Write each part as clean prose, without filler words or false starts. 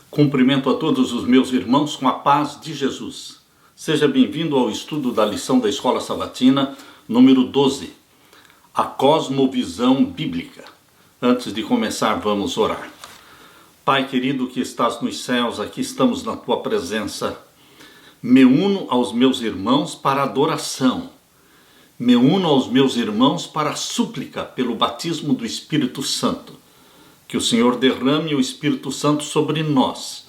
Cumprimento a todos os meus irmãos com a paz de Jesus. Seja bem-vindo ao estudo da lição da Escola Sabatina, número 12, a cosmovisão bíblica. Antes de começar, vamos orar. Pai querido que estás nos céus, aqui estamos na tua presença. Me uno aos meus irmãos para adoração. Me uno aos meus irmãos para a súplica pelo batismo do Espírito Santo. Que o Senhor derrame o Espírito Santo sobre nós.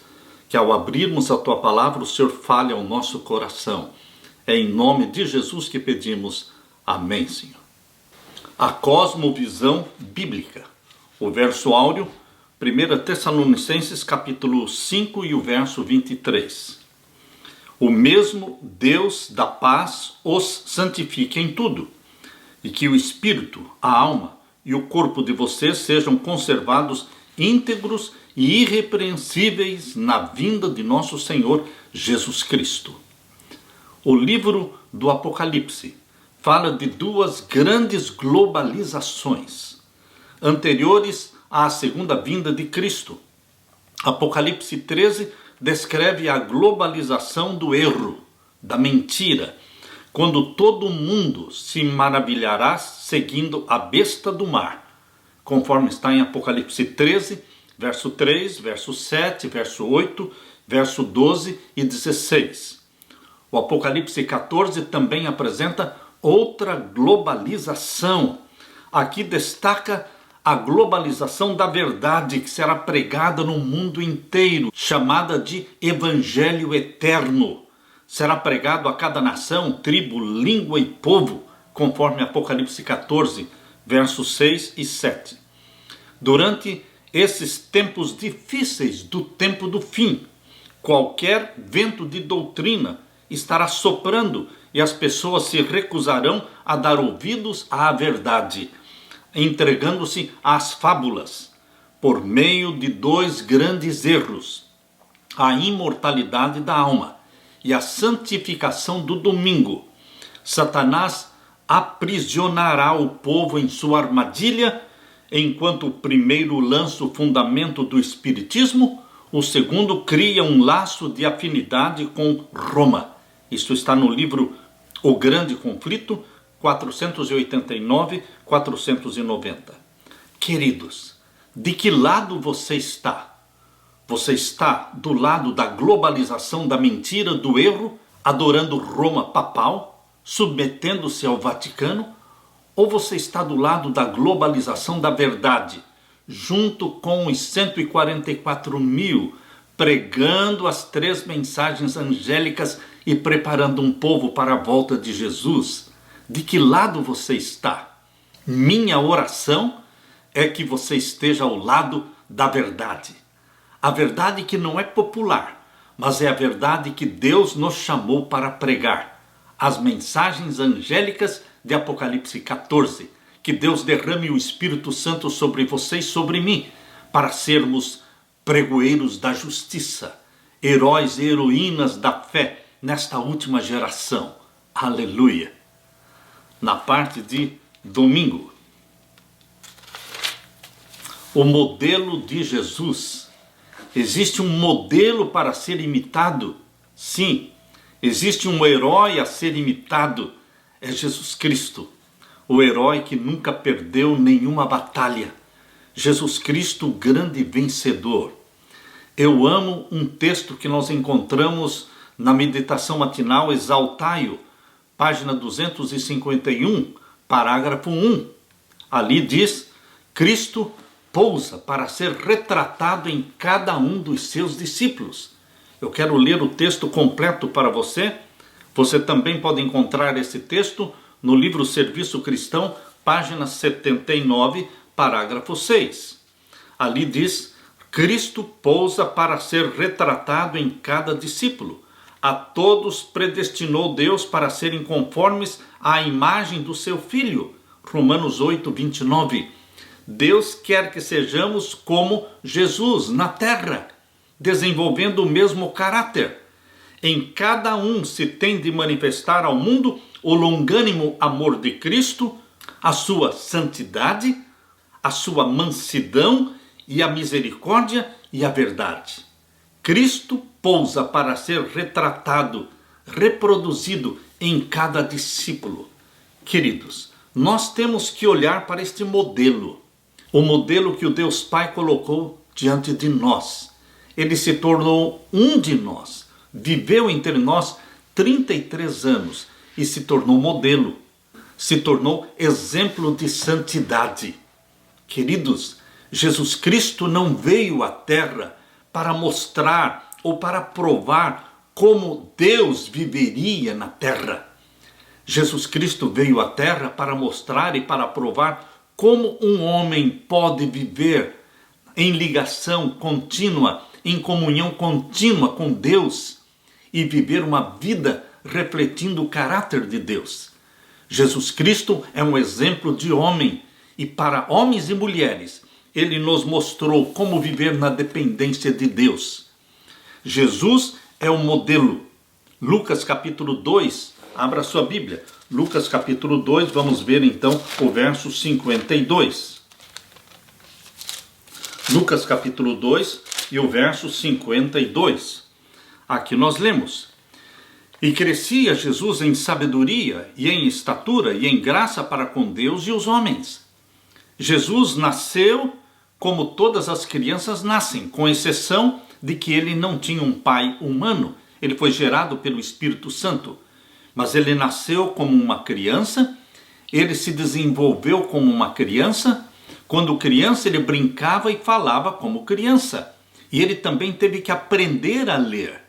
Que ao abrirmos a tua palavra, o Senhor fale ao nosso coração. É em nome de Jesus que pedimos. Amém, Senhor. A cosmovisão bíblica. O verso áureo, 1 Tessalonicenses capítulo 5 e o verso 23. O mesmo Deus da paz os santifique em tudo, e que o espírito, a alma e o corpo de vocês sejam conservados íntegros e irrepreensíveis na vinda de nosso Senhor Jesus Cristo. O livro do Apocalipse fala de duas grandes globalizações, anteriores à segunda vinda de Cristo. Apocalipse 13 descreve a globalização do erro, da mentira, quando todo mundo se maravilhará seguindo a besta do mar, conforme está em Apocalipse 13, verso 3, verso 7, verso 8, verso 12 e 16. O Apocalipse 14 também apresenta outra globalização. Aqui destaca a globalização da verdade que será pregada no mundo inteiro, chamada de Evangelho Eterno. Será pregado a cada nação, tribo, língua e povo, conforme Apocalipse 14, versos 6 e 7. Durante esses tempos difíceis do tempo do fim, qualquer vento de doutrina estará soprando e as pessoas se recusarão a dar ouvidos à verdade, entregando-se às fábulas, por meio de dois grandes erros: a imortalidade da alma e a santificação do domingo. Satanás aprisionará o povo em sua armadilha, enquanto o primeiro lança o fundamento do espiritismo, o segundo cria um laço de afinidade com Roma. Isto está no livro O Grande Conflito, 489-490. Queridos, de que lado você está? Você está do lado da globalização da mentira, do erro, adorando Roma papal, submetendo-se ao Vaticano? Ou você está do lado da globalização da verdade, junto com os 144 mil, pregando as 3 mensagens angélicas e preparando um povo para a volta de Jesus? De que lado você está? Minha oração é que você esteja ao lado da verdade. A verdade que não é popular, mas é a verdade que Deus nos chamou para pregar. As mensagens angélicas de Apocalipse 14. Que Deus derrame o Espírito Santo sobre você e sobre mim, para sermos pregoeiros da justiça, heróis e heroínas da fé nesta última geração. Aleluia! Na parte de domingo, o modelo de Jesus. Existe um modelo para ser imitado? Sim. Existe um herói a ser imitado? É Jesus Cristo, o herói que nunca perdeu nenhuma batalha. Jesus Cristo, o grande vencedor. Eu amo um texto que nós encontramos na meditação matinal, Exaltai-o, página 251, parágrafo 1. Ali diz: Cristo pousa para ser retratado em cada um dos seus discípulos. Eu quero ler o texto completo para você. Você também pode encontrar esse texto no livro Serviço Cristão, página 79, parágrafo 6. Ali diz: Cristo pousa para ser retratado em cada discípulo. A todos predestinou Deus para serem conformes à imagem do seu Filho. Romanos 8, 29. Deus quer que sejamos como Jesus na terra, desenvolvendo o mesmo caráter. Em cada um se tem de manifestar ao mundo o longânimo amor de Cristo, a sua santidade, a sua mansidão e a misericórdia e a verdade. Cristo pousa para ser retratado, reproduzido em cada discípulo. Queridos, nós temos que olhar para este modelo, o modelo que o Deus Pai colocou diante de nós. Ele se tornou um de nós, viveu entre nós 33 anos e se tornou modelo, se tornou exemplo de santidade. Queridos, Jesus Cristo não veio à Terra para mostrar ou para provar como Deus viveria na Terra. Jesus Cristo veio à Terra para mostrar e para provar como um homem pode viver em ligação contínua, em comunhão contínua com Deus e viver uma vida refletindo o caráter de Deus. Jesus Cristo é um exemplo de homem e para homens e mulheres ele nos mostrou como viver na dependência de Deus. Jesus é o modelo. Lucas capítulo 2, abra sua Bíblia. Lucas capítulo 2, vamos ver então o verso 52. Lucas capítulo 2 e o verso 52. Aqui nós lemos: E crescia Jesus em sabedoria e em estatura e em graça para com Deus e os homens. Jesus nasceu como todas as crianças nascem, com exceção de que ele não tinha um pai humano. Ele foi gerado pelo Espírito Santo. Mas ele nasceu como uma criança, ele se desenvolveu como uma criança. Quando criança ele brincava e falava como criança. E ele também teve que aprender a ler.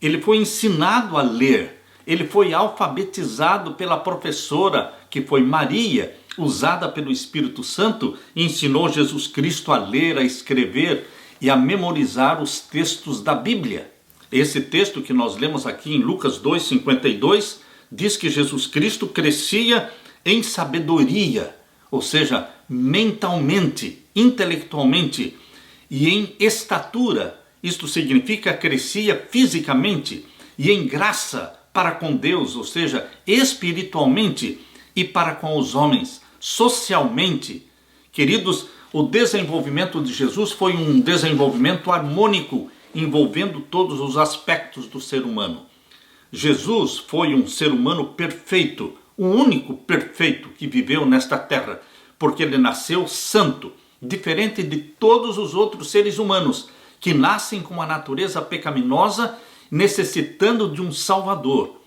Ele foi ensinado a ler. Ele foi alfabetizado pela professora, que foi Maria, usada pelo Espírito Santo, e ensinou Jesus Cristo a ler, a escrever e a memorizar os textos da Bíblia. Esse texto que nós lemos aqui em Lucas 2:52 diz que Jesus Cristo crescia em sabedoria, ou seja, mentalmente, intelectualmente e em estatura. Isto significa crescia fisicamente e em graça para com Deus, ou seja, espiritualmente e para com os homens, socialmente. Queridos, o desenvolvimento de Jesus foi um desenvolvimento harmônico, envolvendo todos os aspectos do ser humano. Jesus foi um ser humano perfeito, o único perfeito que viveu nesta terra, porque ele nasceu santo, diferente de todos os outros seres humanos, que nascem com a natureza pecaminosa, necessitando de um Salvador.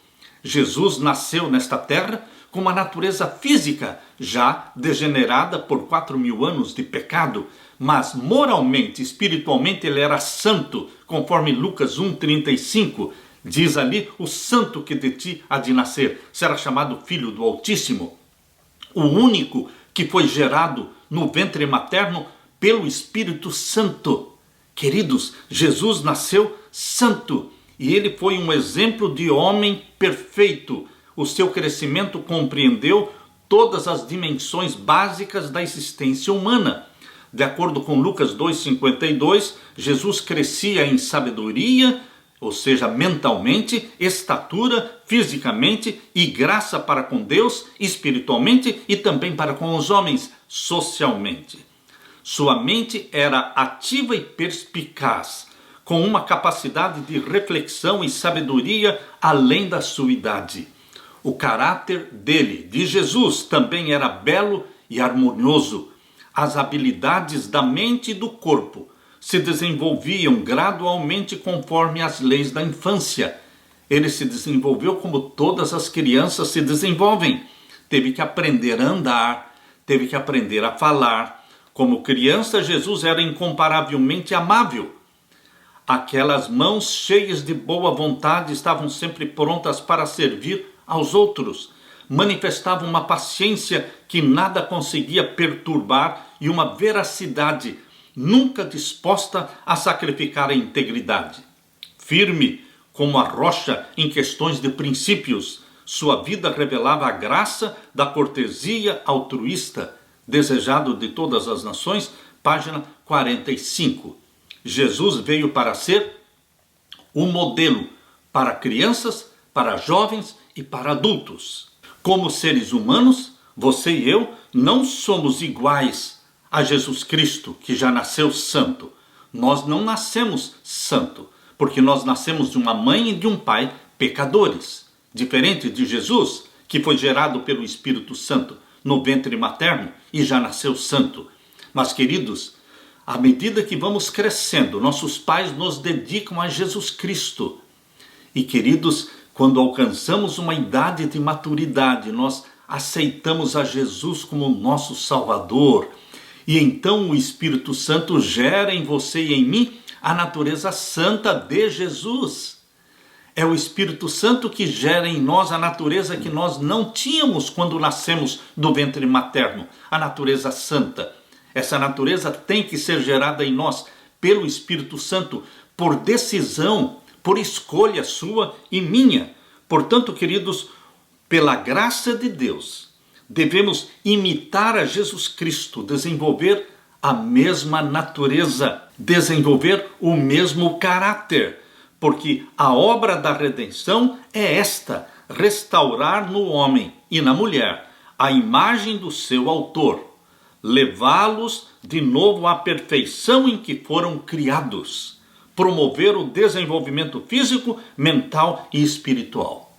Jesus nasceu nesta terra com uma natureza física já degenerada por 4.000 anos de pecado, mas moralmente, espiritualmente ele era santo, conforme Lucas 1:35, diz ali: o santo que de ti há de nascer será chamado Filho do Altíssimo, o único que foi gerado no ventre materno pelo Espírito Santo. Queridos, Jesus nasceu santo e ele foi um exemplo de homem perfeito. O seu crescimento compreendeu todas as dimensões básicas da existência humana. De acordo com Lucas 2:52, Jesus crescia em sabedoria, ou seja, mentalmente, estatura, fisicamente e graça para com Deus, espiritualmente e também para com os homens, socialmente. Sua mente era ativa e perspicaz, com uma capacidade de reflexão e sabedoria além da sua idade. O caráter dele, de Jesus, também era belo e harmonioso. As habilidades da mente e do corpo se desenvolviam gradualmente conforme as leis da infância. Ele se desenvolveu como todas as crianças se desenvolvem. Teve que aprender a andar, teve que aprender a falar. Como criança, Jesus era incomparavelmente amável. Aquelas mãos cheias de boa vontade estavam sempre prontas para servir aos outros. Manifestavam uma paciência que nada conseguia perturbar e uma veracidade nunca disposta a sacrificar a integridade. Firme como a rocha em questões de princípios, sua vida revelava a graça da cortesia altruísta, desejado de todas as nações, página 45. Jesus veio para ser o modelo para crianças, para jovens e para adultos. Como seres humanos, você e eu não somos iguais a Jesus Cristo, que já nasceu santo. Nós não nascemos santo, porque nós nascemos de uma mãe e de um pai pecadores. Diferente de Jesus, que foi gerado pelo Espírito Santo no ventre materno e já nasceu santo. Mas, queridos, à medida que vamos crescendo, nossos pais nos dedicam a Jesus Cristo. E, queridos, quando alcançamos uma idade de maturidade, nós aceitamos a Jesus como nosso Salvador. E então o Espírito Santo gera em você e em mim a natureza santa de Jesus. É o Espírito Santo que gera em nós a natureza que nós não tínhamos quando nascemos do ventre materno, a natureza santa. Essa natureza tem que ser gerada em nós pelo Espírito Santo, por decisão, por escolha sua e minha. Portanto, queridos, pela graça de Deus, devemos imitar a Jesus Cristo, desenvolver a mesma natureza, desenvolver o mesmo caráter, porque a obra da redenção é esta: restaurar no homem e na mulher a imagem do seu autor, levá-los de novo à perfeição em que foram criados, promover o desenvolvimento físico, mental e espiritual.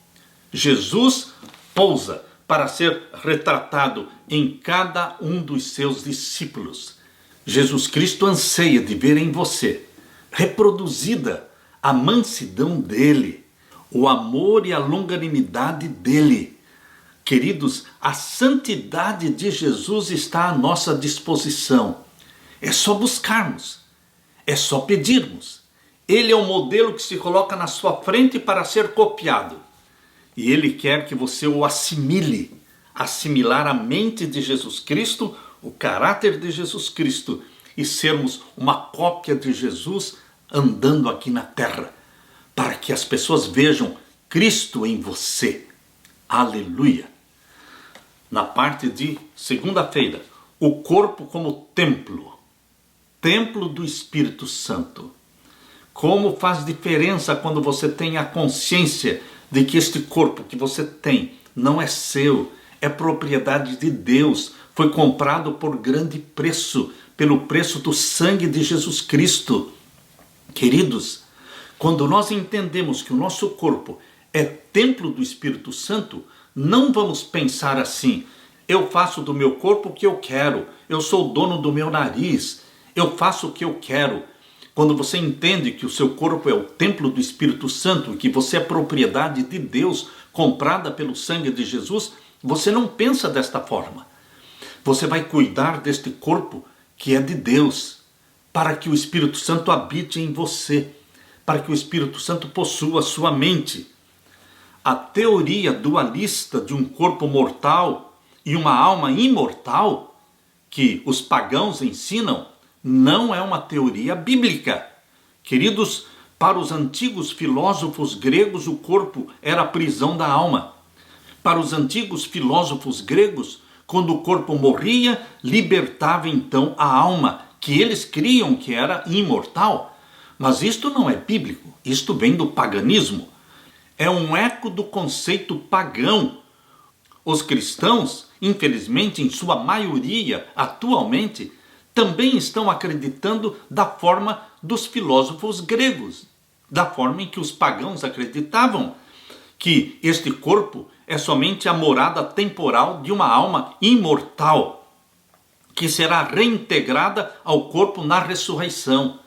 Jesus pousa para ser retratado em cada um dos seus discípulos. Jesus Cristo anseia de ver em você reproduzida a mansidão dele, o amor e a longanimidade dele. Queridos, a santidade de Jesus está à nossa disposição. É só buscarmos, é só pedirmos. Ele é o modelo que se coloca na sua frente para ser copiado. E ele quer que você o assimile, assimilar a mente de Jesus Cristo, o caráter de Jesus Cristo, e sermos uma cópia de Jesus andando aqui na terra, para que as pessoas vejam Cristo em você. Aleluia! Na parte de segunda-feira, o corpo como templo do Espírito Santo. Como faz diferença quando você tem a consciência de que este corpo que você tem não é seu, é propriedade de Deus, foi comprado por grande preço, pelo preço do sangue de Jesus Cristo. Queridos, quando nós entendemos que o nosso corpo é templo do Espírito Santo, não vamos pensar assim: eu faço do meu corpo o que eu quero, eu sou o dono do meu nariz, eu faço o que eu quero. Quando você entende que o seu corpo é o templo do Espírito Santo, que você é propriedade de Deus, comprada pelo sangue de Jesus, você não pensa desta forma. Você vai cuidar deste corpo que é de Deus, para que o Espírito Santo habite em você, para que o Espírito Santo possua a sua mente. A teoria dualista de um corpo mortal e uma alma imortal, que os pagãos ensinam, não é uma teoria bíblica. Queridos, para os antigos filósofos gregos, o corpo era a prisão da alma. Para os antigos filósofos gregos, quando o corpo morria, libertava então a alma, que eles criam que era imortal. Mas isto não é bíblico, isto vem do paganismo. É um eco do conceito pagão. Os cristãos, infelizmente, em sua maioria, atualmente, também estão acreditando da forma dos filósofos gregos, da forma em que os pagãos acreditavam, que este corpo é somente a morada temporal de uma alma imortal, que será reintegrada ao corpo na ressurreição.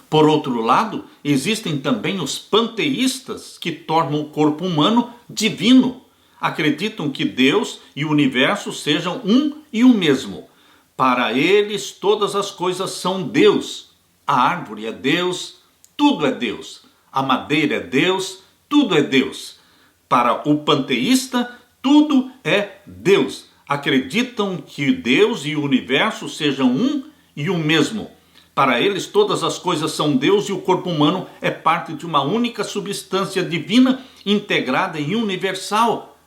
Por outro lado, existem também os panteístas, que tornam o corpo humano divino. Acreditam que Deus e o universo sejam um e o mesmo. Para eles, todas as coisas são Deus. A árvore é Deus, tudo é Deus. A madeira é Deus, tudo é Deus. Para o panteísta, tudo é Deus. Acreditam que Deus e o universo sejam um e o mesmo. Para eles, todas as coisas são Deus e o corpo humano é parte de uma única substância divina, integrada e universal.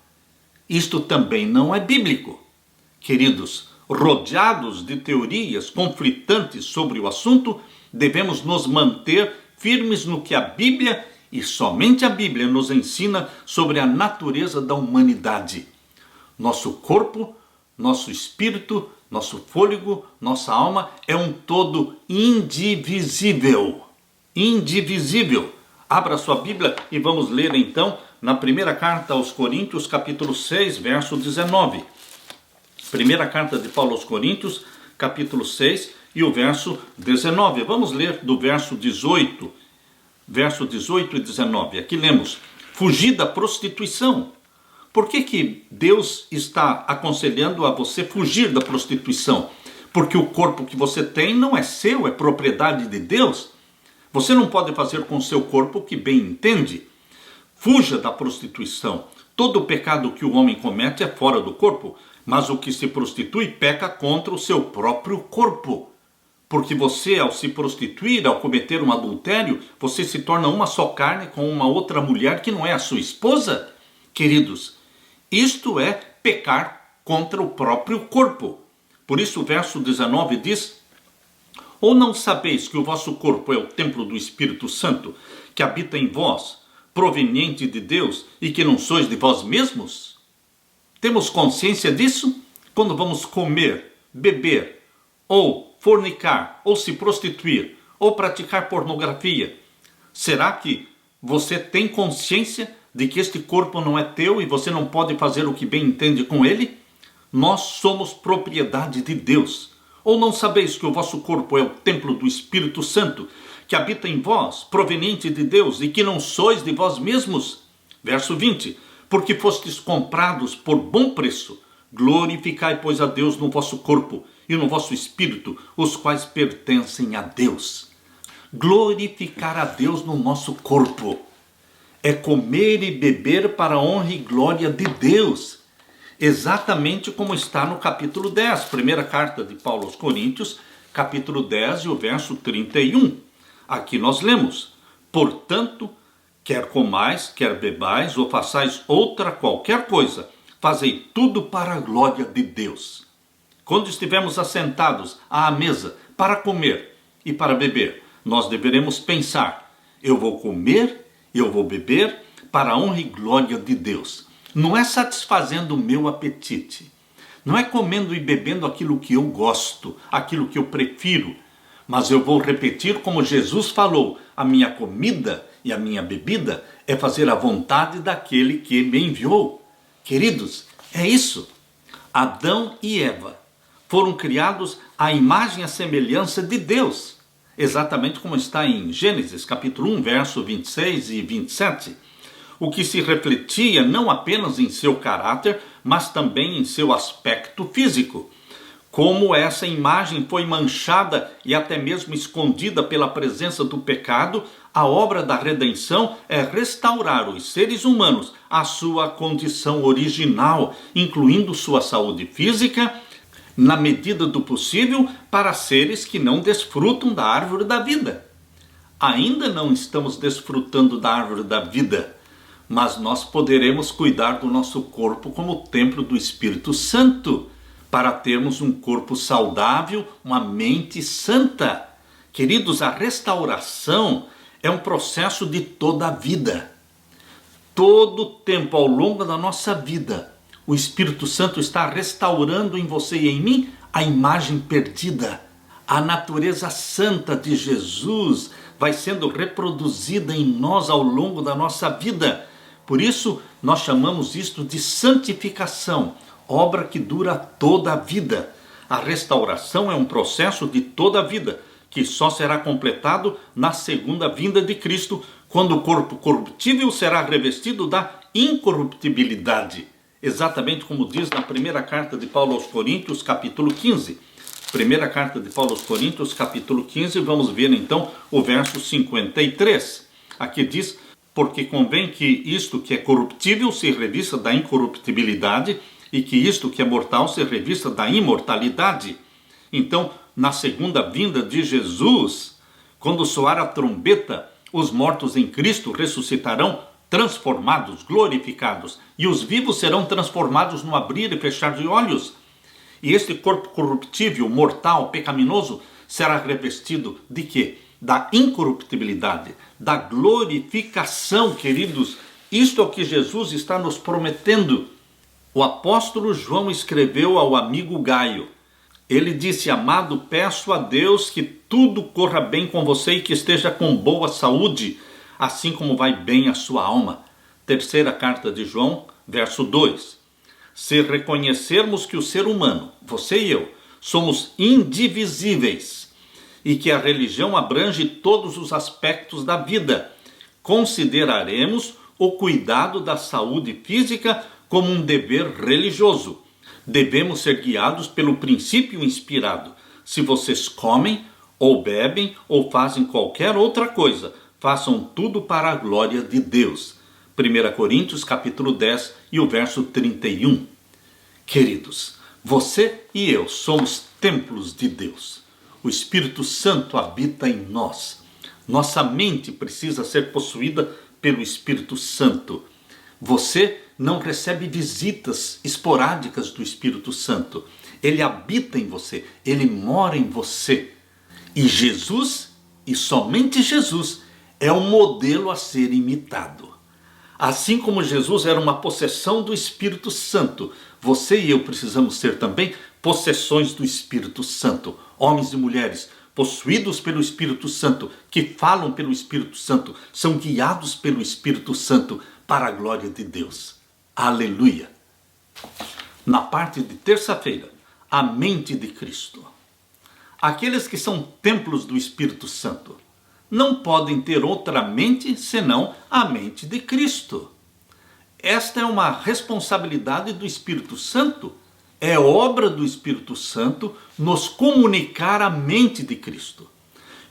Isto também não é bíblico. Queridos, rodeados de teorias conflitantes sobre o assunto, devemos nos manter firmes no que a Bíblia e somente a Bíblia nos ensina sobre a natureza da humanidade. Nosso corpo, nosso espírito, nosso fôlego, nossa alma é um todo indivisível. Indivisível. Abra sua Bíblia e vamos ler então na primeira carta aos Coríntios, capítulo 6, verso 19. Primeira carta de Paulo aos Coríntios, capítulo 6 e o verso 19. Vamos ler do verso 18 e 19. Aqui lemos: fugir da prostituição. Por que Deus está aconselhando a você fugir da prostituição? Porque o corpo que você tem não é seu, é propriedade de Deus. Você não pode fazer com o seu corpo o que bem entende. Fuja da prostituição. Todo o pecado que o homem comete é fora do corpo, mas o que se prostitui peca contra o seu próprio corpo. Porque você, ao se prostituir, ao cometer um adultério, você se torna uma só carne com uma outra mulher que não é a sua esposa. Queridos, isto é pecar contra o próprio corpo. Por isso o verso 19 diz: ou não sabeis que o vosso corpo é o templo do Espírito Santo, que habita em vós, proveniente de Deus, e que não sois de vós mesmos? Temos consciência disso? Quando vamos comer, beber, ou fornicar, ou se prostituir, ou praticar pornografia, será que você tem consciência de que este corpo não é teu e você não pode fazer o que bem entende com ele? Nós somos propriedade de Deus. Ou não sabeis que o vosso corpo é o templo do Espírito Santo, que habita em vós, proveniente de Deus, e que não sois de vós mesmos? Verso 20. Porque fostes comprados por bom preço, glorificai, pois, a Deus no vosso corpo e no vosso espírito, os quais pertencem a Deus. Glorificar a Deus no nosso corpo é comer e beber para a honra e glória de Deus. Exatamente como está no capítulo 10, primeira carta de Paulo aos Coríntios, capítulo 10 e o verso 31. Aqui nós lemos: portanto, quer comais, quer bebais, ou façais outra qualquer coisa, fazei tudo para a glória de Deus. Quando estivermos assentados à mesa para comer e para beber, nós deveremos pensar: eu vou comer, eu vou beber para a honra e glória de Deus. Não é satisfazendo o meu apetite, não é comendo e bebendo aquilo que eu gosto, aquilo que eu prefiro, mas eu vou repetir como Jesus falou: a minha comida e a minha bebida é fazer a vontade daquele que me enviou. Queridos, é isso. Adão e Eva foram criados à imagem e à semelhança de Deus, exatamente como está em Gênesis capítulo 1, verso 26 e 27. O que se refletia não apenas em seu caráter, mas também em seu aspecto físico. Como essa imagem foi manchada e até mesmo escondida pela presença do pecado, a obra da redenção é restaurar os seres humanos à sua condição original, incluindo sua saúde física, na medida do possível, para seres que não desfrutam da árvore da vida. Ainda não estamos desfrutando da árvore da vida, mas nós poderemos cuidar do nosso corpo como templo do Espírito Santo, para termos um corpo saudável, uma mente santa. Queridos, a restauração é um processo de toda a vida. Todo o tempo ao longo da nossa vida, o Espírito Santo está restaurando em você e em mim a imagem perdida. A natureza santa de Jesus vai sendo reproduzida em nós ao longo da nossa vida. Por isso, nós chamamos isto de santificação, obra que dura toda a vida. A restauração é um processo de toda a vida, que só será completado na segunda vinda de Cristo, quando o corpo corruptível será revestido da incorruptibilidade. Exatamente como diz na primeira carta de Paulo aos Coríntios, capítulo 15. Primeira carta de Paulo aos Coríntios, capítulo 15, vamos ver então o verso 53. Aqui diz: porque convém que isto que é corruptível se revista da incorruptibilidade, e que isto que é mortal se revista da imortalidade. Então, na segunda vinda de Jesus, quando soar a trombeta, os mortos em Cristo ressuscitarão transformados, glorificados, e os vivos serão transformados no abrir e fechar de olhos. E este corpo corruptível, mortal, pecaminoso, será revestido de quê? Da incorruptibilidade, da glorificação, queridos. Isto é o que Jesus está nos prometendo. O apóstolo João escreveu ao amigo Gaio. Ele disse: amado, peço a Deus que tudo corra bem com você e que esteja com boa saúde, assim como vai bem a sua alma. Terceira carta de João, verso 2. Se reconhecermos que o ser humano, você e eu, somos indivisíveis e que a religião abrange todos os aspectos da vida, consideraremos o cuidado da saúde física como um dever religioso. Devemos ser guiados pelo princípio inspirado. Se vocês comem, ou bebem, ou fazem qualquer outra coisa, façam tudo para a glória de Deus. 1 Coríntios capítulo 10 e o verso 31. Queridos, você e eu somos templos de Deus. O Espírito Santo habita em nós. Nossa mente precisa ser possuída pelo Espírito Santo. Você não recebe visitas esporádicas do Espírito Santo. Ele habita em você, ele mora em você. E Jesus, e somente Jesus, é o modelo a ser imitado. Assim como Jesus era uma possessão do Espírito Santo, você e eu precisamos ser também possessões do Espírito Santo. Homens e mulheres possuídos pelo Espírito Santo, que falam pelo Espírito Santo, são guiados pelo Espírito Santo para a glória de Deus. Aleluia! Na parte de terça-feira, a mente de Cristo. Aqueles que são templos do Espírito Santo não podem ter outra mente senão a mente de Cristo. Esta é uma responsabilidade do Espírito Santo. É obra do Espírito Santo nos comunicar a mente de Cristo.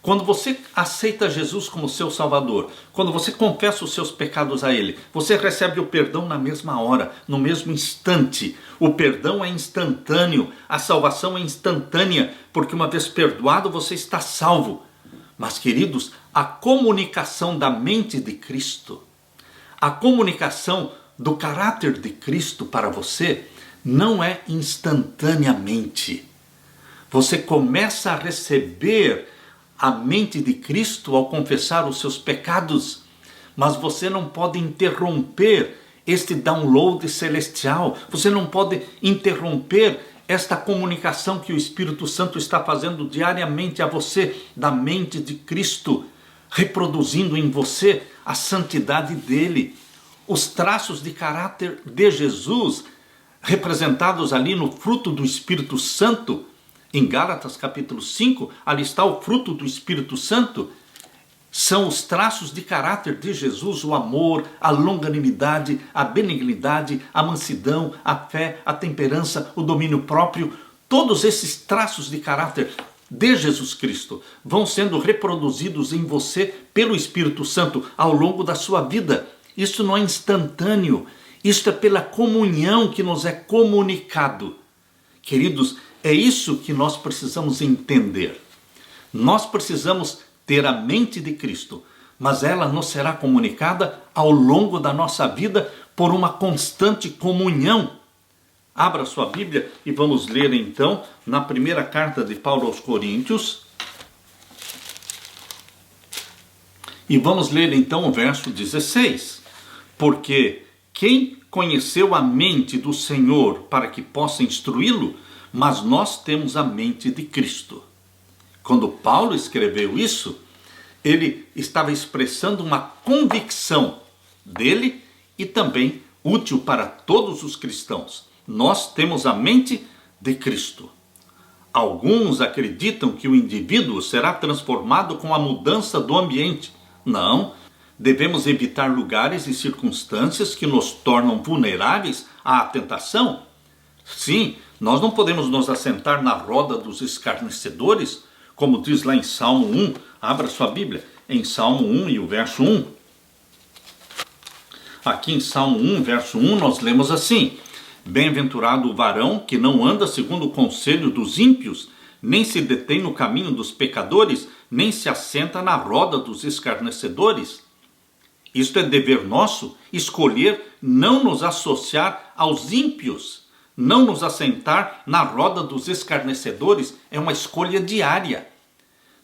Quando você aceita Jesus como seu Salvador, quando você confessa os seus pecados a Ele, você recebe o perdão na mesma hora, no mesmo instante. O perdão é instantâneo, a salvação é instantânea, porque uma vez perdoado você está salvo. Mas, queridos, a comunicação da mente de Cristo, a comunicação do caráter de Cristo para você, não é instantaneamente. Você começa a receber a mente de Cristo ao confessar os seus pecados, mas você não pode interromper este download celestial, você não pode interromper esta comunicação que o Espírito Santo está fazendo diariamente a você, da mente de Cristo, reproduzindo em você a santidade dele, os traços de caráter de Jesus, representados ali no fruto do Espírito Santo. Em Gálatas capítulo 5, ali está o fruto do Espírito Santo. São os traços de caráter de Jesus: o amor, a longanimidade, a benignidade, a mansidão, a fé, a temperança, o domínio próprio. Todos esses traços de caráter de Jesus Cristo vão sendo reproduzidos em você pelo Espírito Santo ao longo da sua vida. Isso não é instantâneo, isso é pela comunhão que nos é comunicado. Queridos, é isso que nós precisamos entender. Nós precisamos ter a mente de Cristo, mas ela nos será comunicada ao longo da nossa vida por uma constante comunhão. Abra sua Bíblia e vamos ler então na primeira carta de Paulo aos Coríntios. E vamos ler então o verso 16. Porque quem conheceu a mente do Senhor para que possa instruí-lo? Mas nós temos a mente de Cristo. Quando Paulo escreveu isso, ele estava expressando uma convicção dele e também útil para todos os cristãos. Nós temos a mente de Cristo. Alguns acreditam que o indivíduo será transformado com a mudança do ambiente. Não, devemos evitar lugares e circunstâncias que nos tornam vulneráveis à tentação. Sim, nós não podemos nos assentar na roda dos escarnecedores, como diz lá em Salmo 1. Abra sua Bíblia, em Salmo 1 e o verso 1. Aqui em Salmo 1, verso 1, nós lemos assim: Bem-aventurado o varão que não anda segundo o conselho dos ímpios, nem se detém no caminho dos pecadores, nem se assenta na roda dos escarnecedores. Isto é dever nosso, escolher não nos associar aos ímpios, não nos assentar na roda dos escarnecedores. É uma escolha diária.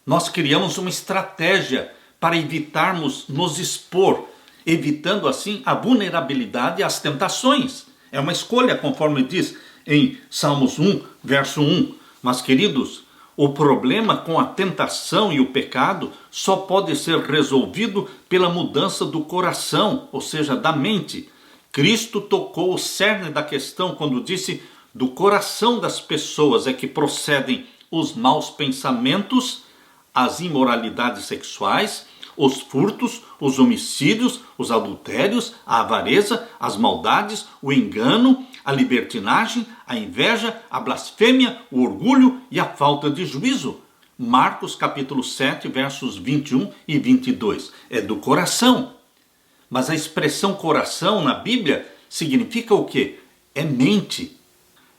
Nós criamos uma estratégia para evitarmos nos expor, evitando assim a vulnerabilidade às tentações. É uma escolha, conforme diz em Salmos 1, verso 1. Mas, queridos, O problema com a tentação e o pecado só pode ser resolvido pela mudança do coração, ou seja, da mente. Cristo tocou o cerne da questão quando disse: do coração das pessoas é que procedem os maus pensamentos, as imoralidades sexuais, os furtos, os homicídios, os adultérios, a avareza, as maldades, o engano, a libertinagem, a inveja, a blasfêmia, o orgulho e a falta de juízo. Marcos capítulo 7, versos 21 e 22. É do coração. Mas a expressão coração na Bíblia significa o quê? É mente.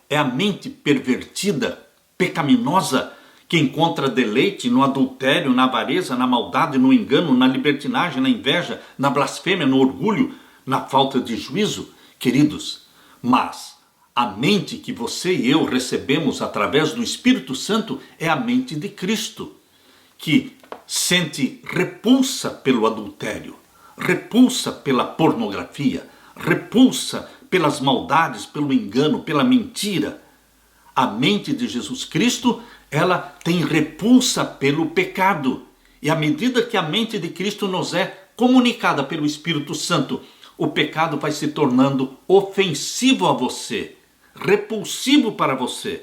É a mente pervertida, pecaminosa, que encontra deleite no adultério, na avareza, na maldade, no engano, na libertinagem, na inveja, na blasfêmia, no orgulho, na falta de juízo. Queridos, mas a mente que você e eu recebemos através do Espírito Santo é a mente de Cristo, que sente repulsa pelo adultério, repulsa pela pornografia, repulsa pelas maldades, pelo engano, pela mentira. A mente de Jesus Cristo, ela tem repulsa pelo pecado. E à medida que a mente de Cristo nos é comunicada pelo Espírito Santo, o pecado vai se tornando ofensivo a você, repulsivo para você.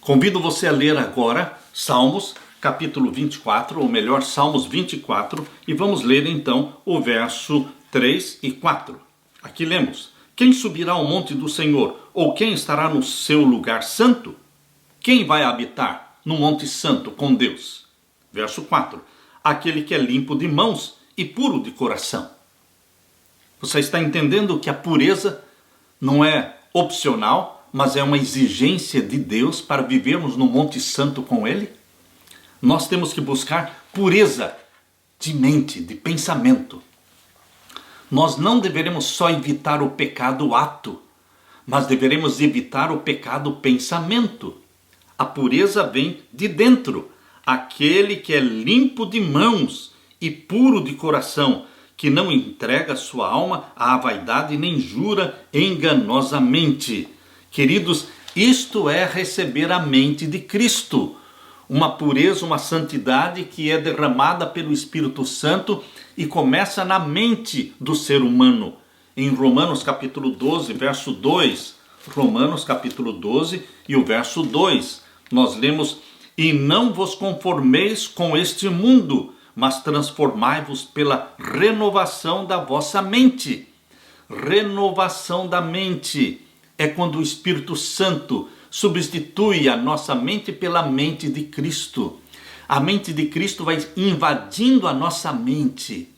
Convido você a ler agora Salmos capítulo 24, ou melhor, Salmos 24, e vamos ler então o verso 3 e 4. Aqui lemos: quem subirá ao monte do Senhor, ou quem estará no seu lugar santo? Quem vai habitar no monte santo com Deus? Verso 4. Aquele que é limpo de mãos e puro de coração. Você está entendendo que a pureza não é opcional, mas é uma exigência de Deus para vivermos no monte santo com Ele? Nós temos que buscar pureza de mente, de pensamento. Nós não deveremos só evitar o pecado ato, mas deveremos evitar o pecado pensamento. A pureza vem de dentro. Aquele que é limpo de mãos e puro de coração, que não entrega sua alma à vaidade nem jura enganosamente. Queridos, isto é receber a mente de Cristo. Uma pureza, uma santidade que é derramada pelo Espírito Santo e começa na mente do ser humano. Em Romanos capítulo 12, verso 2, Romanos capítulo 12 e o verso 2, nós lemos: e não vos conformeis com este mundo, mas transformai-vos pela renovação da vossa mente. Renovação da mente é quando o Espírito Santo substitui a nossa mente pela mente de Cristo. A mente de Cristo vai invadindo a nossa mente.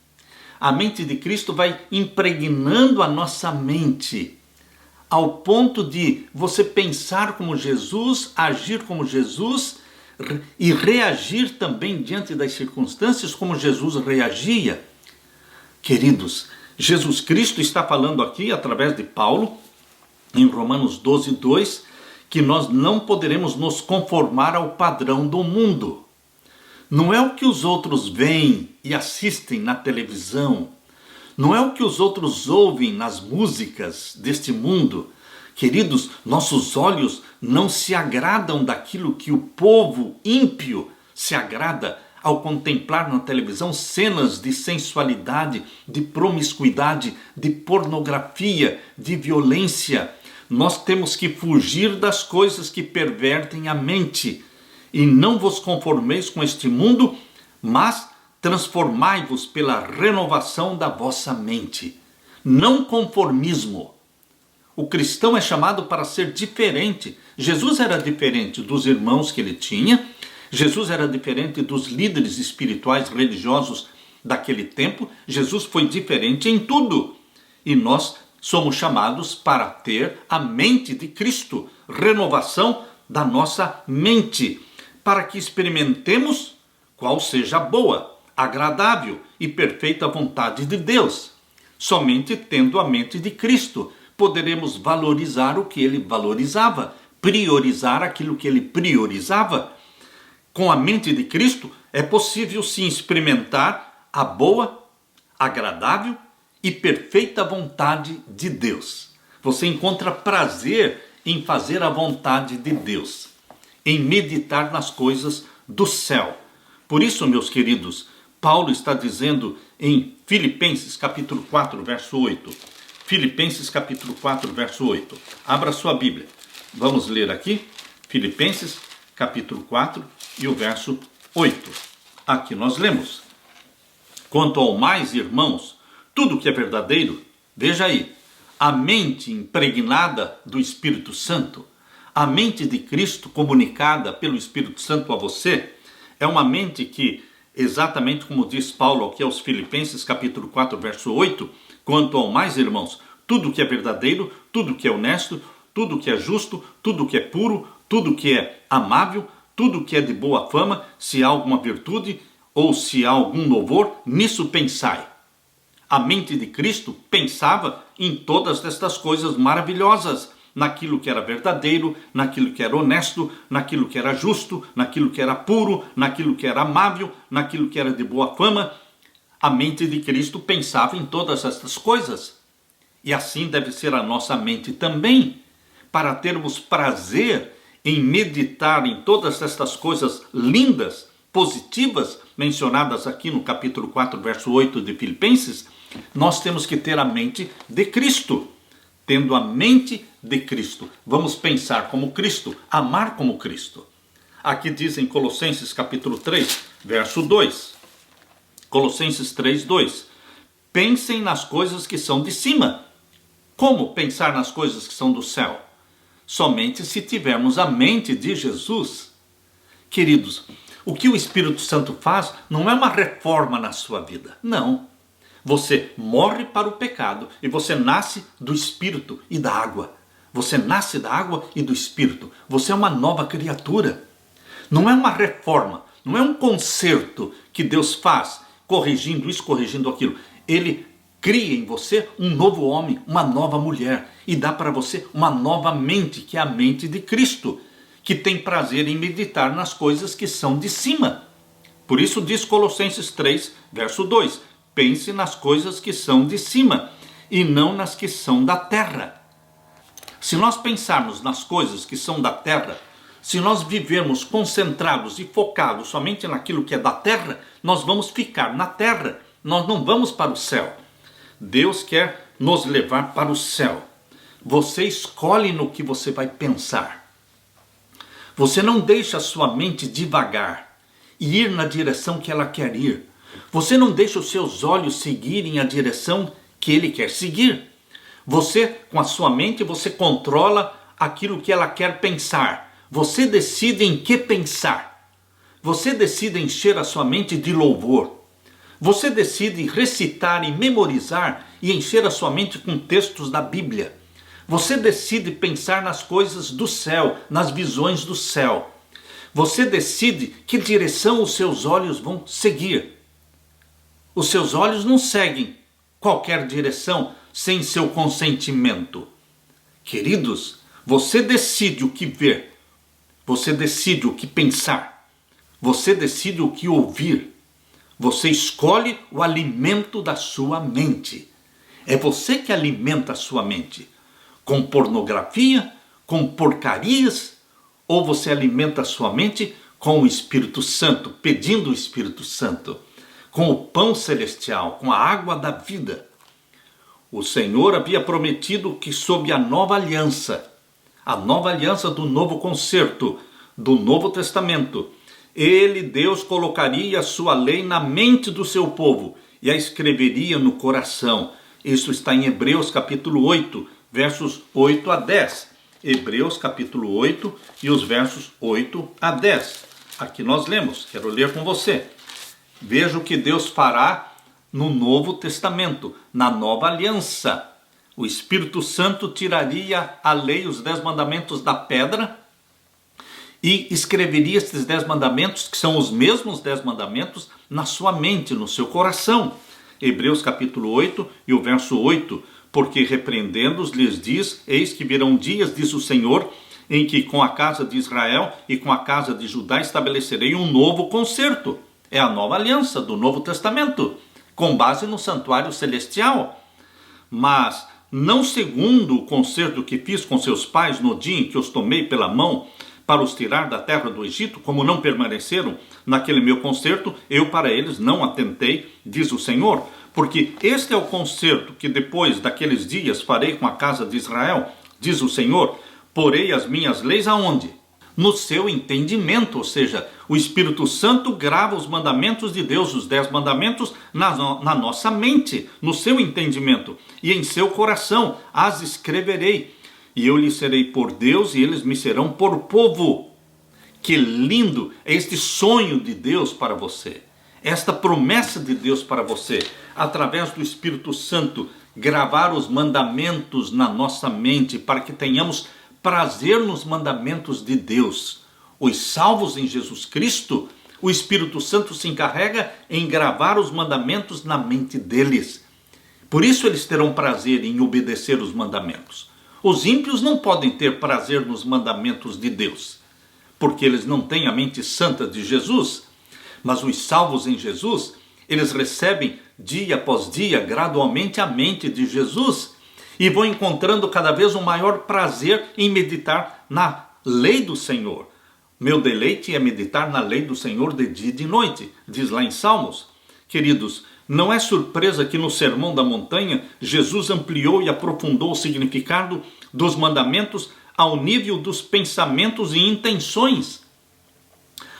A mente de Cristo vai impregnando a nossa mente, ao ponto de você pensar como Jesus, agir como Jesus e reagir também diante das circunstâncias como Jesus reagia. Queridos, Jesus Cristo está falando aqui através de Paulo, em Romanos 12, 2, que nós não poderemos nos conformar ao padrão do mundo. Não é o que os outros veem e assistem na televisão, não é o que os outros ouvem nas músicas deste mundo. Queridos, nossos olhos não se agradam daquilo que o povo ímpio se agrada ao contemplar na televisão cenas de sensualidade, de promiscuidade, de pornografia, de violência. Nós temos que fugir das coisas que pervertem a mente. E não vos conformeis com este mundo, mas transformai-vos pela renovação da vossa mente. Não conformismo. O cristão é chamado para ser diferente. Jesus era diferente dos irmãos que ele tinha. Jesus era diferente dos líderes espirituais religiosos daquele tempo. Jesus foi diferente em tudo. E nós somos chamados para ter a mente de Cristo. Renovação da nossa mente. Para que experimentemos qual seja a boa, agradável e perfeita vontade de Deus. Somente tendo a mente de Cristo poderemos valorizar o que ele valorizava, priorizar aquilo que ele priorizava. Com a mente de Cristo é possível sim experimentar a boa, agradável e perfeita vontade de Deus. Você encontra prazer em fazer a vontade de Deus. em meditar nas coisas do céu. Por isso, meus queridos, Paulo está dizendo em Filipenses capítulo 4, verso 8. Filipenses capítulo 4, verso 8. Abra sua Bíblia. Vamos ler aqui, Filipenses capítulo 4 e o verso 8. Aqui nós lemos: quanto ao mais, irmãos, tudo que é verdadeiro, veja aí, a mente impregnada do Espírito Santo, a mente de Cristo comunicada pelo Espírito Santo a você, é uma mente que, exatamente como diz Paulo aqui aos Filipenses capítulo 4, verso 8, quanto ao mais, irmãos, tudo que é verdadeiro, tudo que é honesto, tudo que é justo, tudo que é puro, tudo que é amável, tudo que é de boa fama, se há alguma virtude ou se há algum louvor, nisso pensai. A mente de Cristo pensava em todas estas coisas maravilhosas, naquilo que era verdadeiro, naquilo que era honesto, naquilo que era justo, naquilo que era puro, naquilo que era amável, naquilo que era de boa fama. A mente de Cristo pensava em todas estas coisas. E assim deve ser a nossa mente também, para termos prazer em meditar em todas estas coisas lindas, positivas, mencionadas aqui no capítulo 4, verso 8 de Filipenses. Nós temos que ter a mente de Cristo. Tendo a mente de Cristo, vamos pensar como Cristo, amar como Cristo. Aqui diz em Colossenses capítulo 3, verso 2. Colossenses 3, 2. Pensem nas coisas que são de cima. Como pensar nas coisas que são do céu? Somente se tivermos a mente de Jesus. Queridos, o que o Espírito Santo faz não é uma reforma na sua vida. Não. Você morre para o pecado e você nasce do Espírito e da água. Você nasce da água e do Espírito. Você é uma nova criatura. Não é uma reforma, não é um conserto que Deus faz, corrigindo isso, corrigindo aquilo. Ele cria em você um novo homem, uma nova mulher, e dá para você uma nova mente, que é a mente de Cristo, que tem prazer em meditar nas coisas que são de cima. Por isso diz Colossenses 3, verso 2, pense nas coisas que são de cima, e não nas que são da terra. Se nós pensarmos nas coisas que são da terra, se nós vivermos concentrados e focados somente naquilo que é da terra, nós vamos ficar na terra, nós não vamos para o céu. Deus quer nos levar para o céu. Você escolhe no que você vai pensar. Você não deixa a sua mente divagar e ir na direção que ela quer ir. Você não deixa os seus olhos seguirem a direção que ele quer seguir. Você, com a sua mente, você controla aquilo que ela quer pensar. Você decide em que pensar. Você decide encher a sua mente de louvor. Você decide recitar e memorizar e encher a sua mente com textos da Bíblia. Você decide pensar nas coisas do céu, nas visões do céu. Você decide que direção os seus olhos vão seguir. Os seus olhos não seguem qualquer direção sem seu consentimento. Queridos, você decide o que ver. Você decide o que pensar. Você decide o que ouvir. Você escolhe o alimento da sua mente. É você que alimenta a sua mente. Com pornografia, com porcarias, ou você alimenta a sua mente com o Espírito Santo, pedindo o Espírito Santo, com o pão celestial, com a água da vida. O Senhor havia prometido que sob a nova aliança do novo concerto, do Novo Testamento, Ele, Deus, colocaria a sua lei na mente do seu povo e a escreveria no coração. Isso está em Hebreus capítulo 8, versos 8 a 10. Hebreus capítulo 8 e os versos 8 a 10. Aqui nós lemos, quero ler com você. Veja o que Deus fará no Novo Testamento, na nova aliança. O Espírito Santo tiraria a lei, os 10 mandamentos da pedra, e escreveria esses 10 mandamentos, que são os mesmos 10 mandamentos, na sua mente, no seu coração. Hebreus capítulo 8 e o verso 8, porque repreendendo-os lhes diz, eis que virão dias, diz o Senhor, em que com a casa de Israel e com a casa de Judá estabelecerei um novo concerto. É a nova aliança do Novo Testamento, com base no santuário celestial. Mas não segundo o concerto que fiz com seus pais no dia em que os tomei pela mão, para os tirar da terra do Egito, como não permaneceram naquele meu concerto, eu para eles não atentei, diz o Senhor. Porque este é o concerto que depois daqueles dias farei com a casa de Israel, diz o Senhor. Porei as minhas leis aonde? No seu entendimento, ou seja, o Espírito Santo grava os mandamentos de Deus, os 10 mandamentos, na nossa mente, no seu entendimento, e em seu coração as escreverei, e eu lhes serei por Deus, e eles me serão por povo. Que lindo é este sonho de Deus para você, esta promessa de Deus para você, através do Espírito Santo, gravar os mandamentos na nossa mente, para que tenhamos prazer nos mandamentos de Deus. Os salvos em Jesus Cristo, o Espírito Santo se encarrega em gravar os mandamentos na mente deles. Por isso eles terão prazer em obedecer os mandamentos. Os ímpios não podem ter prazer nos mandamentos de Deus, porque eles não têm a mente santa de Jesus. Mas os salvos em Jesus, eles recebem dia após dia, gradualmente, a mente de Jesus, e vão encontrando cada vez um maior prazer em meditar na lei do Senhor. Meu deleite é meditar na lei do Senhor de dia e de noite, diz lá em Salmos. Queridos, não é surpresa que no Sermão da Montanha, Jesus ampliou e aprofundou o significado dos mandamentos ao nível dos pensamentos e intenções.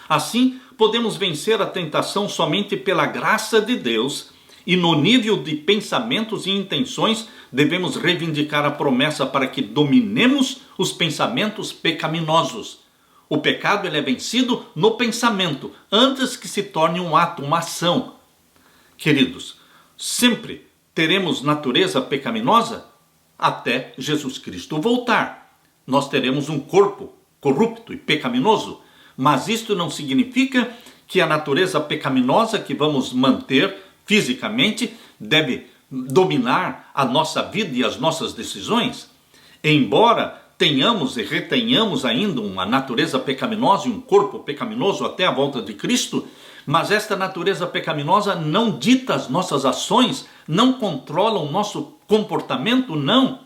Assim, podemos vencer a tentação somente pela graça de Deus, e no nível de pensamentos e intenções devemos reivindicar a promessa para que dominemos os pensamentos pecaminosos. O pecado ele é vencido no pensamento, antes que se torne um ato, uma ação. Queridos, sempre teremos natureza pecaminosa até Jesus Cristo voltar. Nós teremos um corpo corrupto e pecaminoso, mas isto não significa que a natureza pecaminosa que vamos manter fisicamente deve dominar a nossa vida e as nossas decisões. Embora tenhamos e retenhamos ainda uma natureza pecaminosa e um corpo pecaminoso até a volta de Cristo, mas esta natureza pecaminosa não dita as nossas ações, não controla o nosso comportamento, não.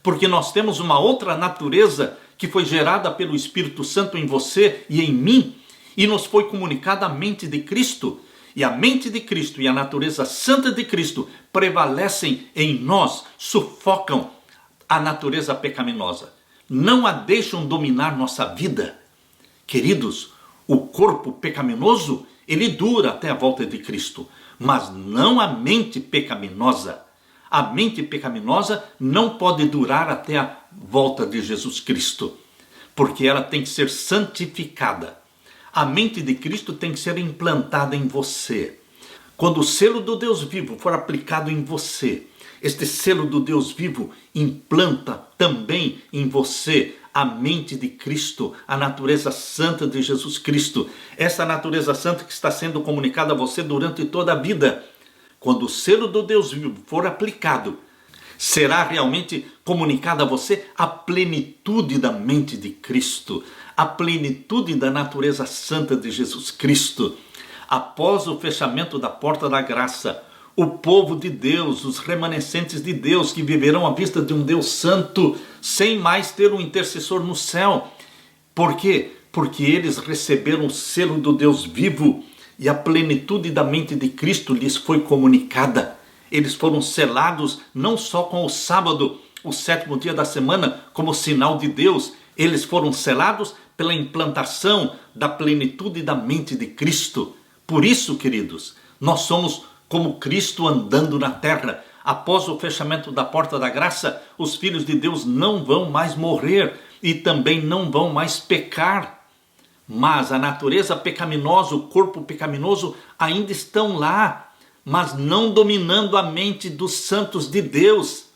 Porque nós temos uma outra natureza que foi gerada pelo Espírito Santo em você e em mim, e nos foi comunicada a mente de Cristo. E a mente de Cristo e a natureza santa de Cristo prevalecem em nós, sufocam a natureza pecaminosa. Não a deixam dominar nossa vida. Queridos, o corpo pecaminoso, ele dura até a volta de Cristo, mas não a mente pecaminosa. A mente pecaminosa não pode durar até a volta de Jesus Cristo, porque ela tem que ser santificada. A mente de Cristo tem que ser implantada em você. Quando o selo do Deus vivo for aplicado em você, este selo do Deus vivo implanta também em você a mente de Cristo, a natureza santa de Jesus Cristo. Essa natureza santa que está sendo comunicada a você durante toda a vida. Quando o selo do Deus vivo for aplicado, será realmente comunicada a você a plenitude da mente de Cristo, a plenitude da natureza santa de Jesus Cristo. Após o fechamento da porta da graça, o povo de Deus, os remanescentes de Deus, que viverão à vista de um Deus santo, sem mais ter um intercessor no céu. Por quê? Porque eles receberam o selo do Deus vivo e a plenitude da mente de Cristo lhes foi comunicada. Eles foram selados não só com o sábado, o 7º dia da semana, como sinal de Deus. Eles foram selados pela implantação da plenitude da mente de Cristo. Por isso, queridos, nós somos como Cristo andando na terra. Após o fechamento da porta da graça, os filhos de Deus não vão mais morrer e também não vão mais pecar. Mas a natureza pecaminosa, o corpo pecaminoso ainda estão lá, mas não dominando a mente dos santos de Deus.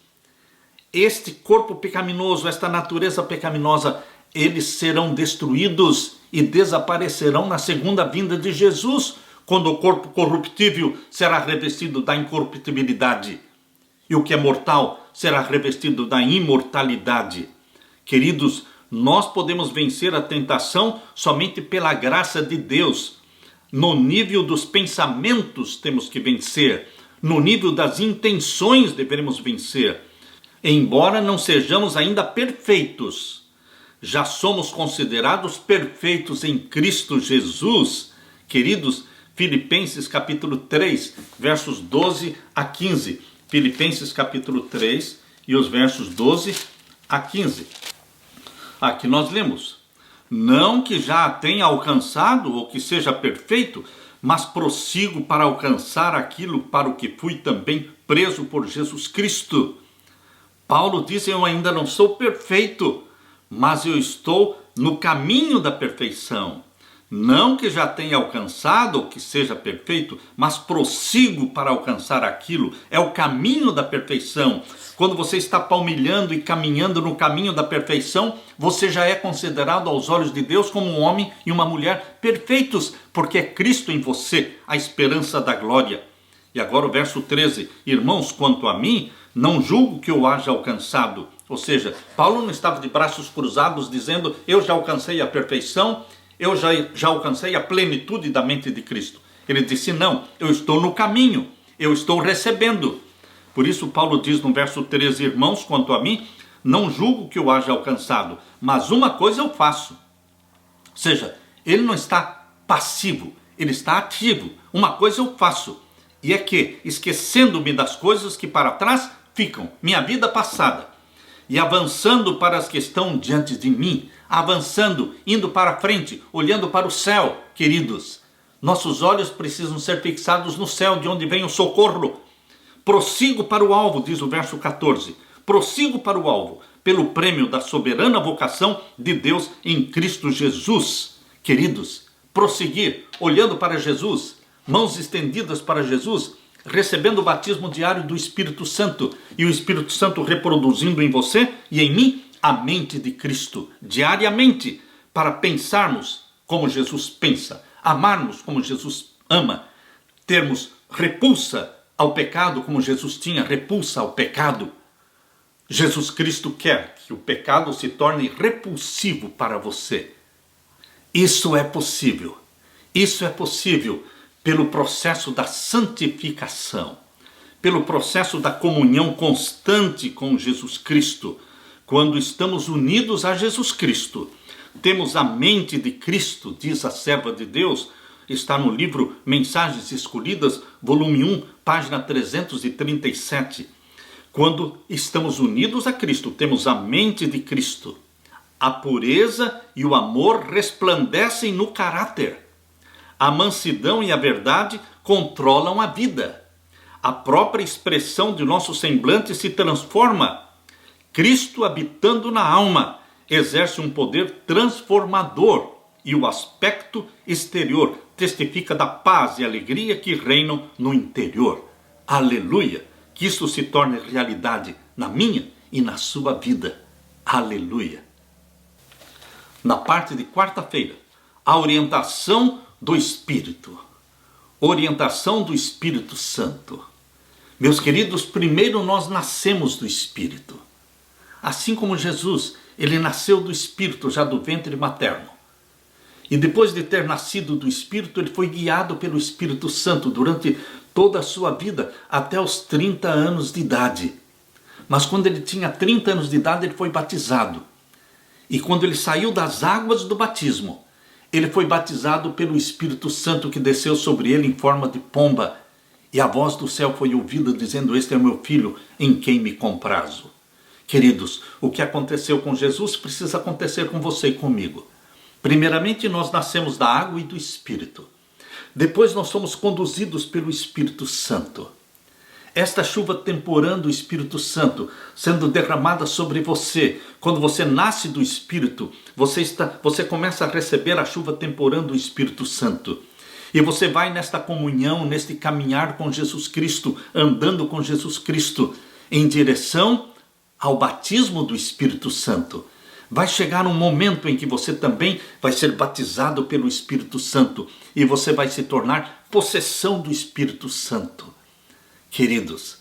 Este corpo pecaminoso, esta natureza pecaminosa, eles serão destruídos e desaparecerão na segunda vinda de Jesus, quando o corpo corruptível será revestido da incorruptibilidade e o que é mortal será revestido da imortalidade. Queridos, nós podemos vencer a tentação somente pela graça de Deus. No nível dos pensamentos temos que vencer, no nível das intenções devemos vencer. Embora não sejamos ainda perfeitos, já somos considerados perfeitos em Cristo Jesus. Queridos, Filipenses capítulo 3, versos 12 a 15. Filipenses capítulo 3 e os versos 12 a 15. Aqui nós lemos: não que já a tenha alcançado ou que seja perfeito, mas prossigo para alcançar aquilo para o que fui também preso por Jesus Cristo. Paulo diz: eu ainda não sou perfeito, mas eu estou no caminho da perfeição. Não que já tenha alcançado ou que seja perfeito, mas prossigo para alcançar aquilo. É o caminho da perfeição. Quando você está palmilhando e caminhando no caminho da perfeição, você já é considerado aos olhos de Deus como um homem e uma mulher perfeitos, porque é Cristo em você, a esperança da glória. E agora o verso 13: irmãos, quanto a mim, não julgo que eu haja alcançado. Ou seja, Paulo não estava de braços cruzados dizendo: eu já alcancei a perfeição, eu já alcancei a plenitude da mente de Cristo. Ele disse: não, eu estou no caminho, eu estou recebendo. Por isso Paulo diz no verso 13: irmãos, quanto a mim, não julgo que eu haja alcançado, mas uma coisa eu faço. Ou seja, ele não está passivo, ele está ativo. Uma coisa eu faço, e é que, esquecendo-me das coisas que para trás ficam, minha vida passada, e avançando para as que estão diante de mim, avançando, indo para frente, olhando para o céu. Queridos, nossos olhos precisam ser fixados no céu, de onde vem o socorro. Prossigo para o alvo, diz o verso 14. Prossigo para o alvo, pelo prêmio da soberana vocação de Deus em Cristo Jesus. Queridos, prosseguir, olhando para Jesus, mãos estendidas para Jesus, recebendo o batismo diário do Espírito Santo, e o Espírito Santo reproduzindo em você e em mim a mente de Cristo, diariamente, para pensarmos como Jesus pensa, amarmos como Jesus ama, termos repulsa ao pecado como Jesus tinha repulsa ao pecado. Jesus Cristo quer que o pecado se torne repulsivo para você. Isso é possível. Isso é possível pelo processo da santificação, pelo processo da comunhão constante com Jesus Cristo. Quando estamos unidos a Jesus Cristo, temos a mente de Cristo, diz a serva de Deus, está no livro Mensagens Escolhidas, volume 1, página 337. Quando estamos unidos a Cristo, temos a mente de Cristo. A pureza e o amor resplandecem no caráter. A mansidão e a verdade controlam a vida. A própria expressão de nosso semblante se transforma. Cristo, habitando na alma, exerce um poder transformador, e o aspecto exterior testifica da paz e alegria que reinam no interior. Aleluia! Que isso se torne realidade na minha e na sua vida. Aleluia! Na parte de quarta-feira, a orientação do Espírito. Orientação do Espírito Santo. Meus queridos, primeiro nós nascemos do Espírito. Assim como Jesus, ele nasceu do Espírito, já do ventre materno. E depois de ter nascido do Espírito, ele foi guiado pelo Espírito Santo durante toda a sua vida, até os 30 anos de idade. Mas quando ele tinha 30 anos de idade, ele foi batizado. E quando ele saiu das águas do batismo, ele foi batizado pelo Espírito Santo, que desceu sobre ele em forma de pomba. E a voz do céu foi ouvida dizendo: este é o meu filho, em quem me comprazo. Queridos, o que aconteceu com Jesus precisa acontecer com você e comigo. Primeiramente, nós nascemos da água e do Espírito. Depois nós somos conduzidos pelo Espírito Santo. Esta chuva temporã do Espírito Santo sendo derramada sobre você. Quando você nasce do Espírito, você começa a receber a chuva temporã do Espírito Santo. E você vai nesta comunhão, neste caminhar com Jesus Cristo, andando com Jesus Cristo, em direção ao batismo do Espírito Santo. Vai chegar um momento em que você também vai ser batizado pelo Espírito Santo e você vai se tornar possessão do Espírito Santo. Queridos,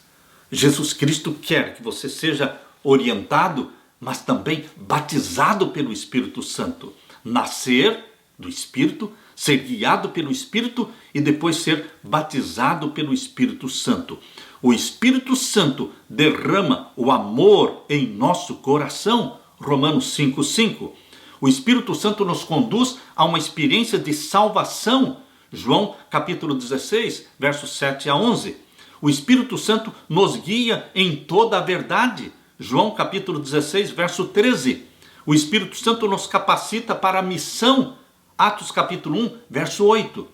Jesus Cristo quer que você seja orientado, mas também batizado pelo Espírito Santo. Nascer do Espírito, ser guiado pelo Espírito e depois ser batizado pelo Espírito Santo. O Espírito Santo derrama o amor em nosso coração. Romanos 5,5. O Espírito Santo nos conduz a uma experiência de salvação. João capítulo 16, versos 7 a 11. O Espírito Santo nos guia em toda a verdade. João capítulo 16, verso 13. O Espírito Santo nos capacita para a missão. Atos capítulo 1, verso 8.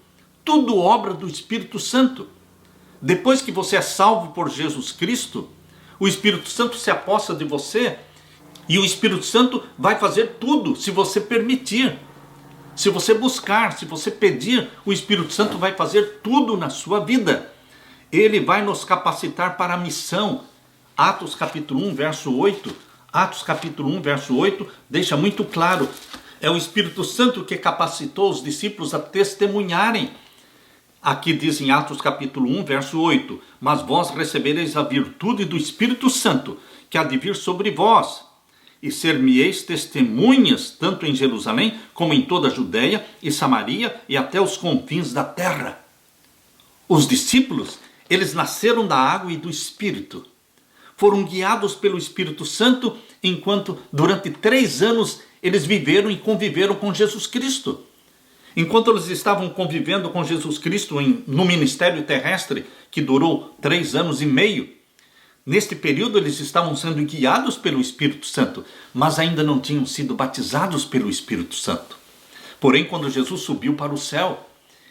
Tudo obra do Espírito Santo. Depois que você é salvo por Jesus Cristo, o Espírito Santo se apossa de você e o Espírito Santo vai fazer tudo se você permitir. Se você buscar, se você pedir, o Espírito Santo vai fazer tudo na sua vida. Ele vai nos capacitar para a missão. Atos capítulo 1, verso 8. Atos capítulo 1, verso 8 deixa muito claro. É o Espírito Santo que capacitou os discípulos a testemunharem. Aqui diz em Atos capítulo 1, verso 8. Mas vós recebereis a virtude do Espírito Santo, que há de vir sobre vós. E ser-me-eis testemunhas, tanto em Jerusalém, como em toda a Judeia e Samaria e até os confins da terra. Os discípulos, eles nasceram da água e do Espírito. Foram guiados pelo Espírito Santo, enquanto durante 3 anos eles viveram e conviveram com Jesus Cristo. Enquanto eles estavam convivendo com Jesus Cristo no ministério terrestre, que durou 3 anos e meio, neste período eles estavam sendo guiados pelo Espírito Santo, mas ainda não tinham sido batizados pelo Espírito Santo. Porém, quando Jesus subiu para o céu,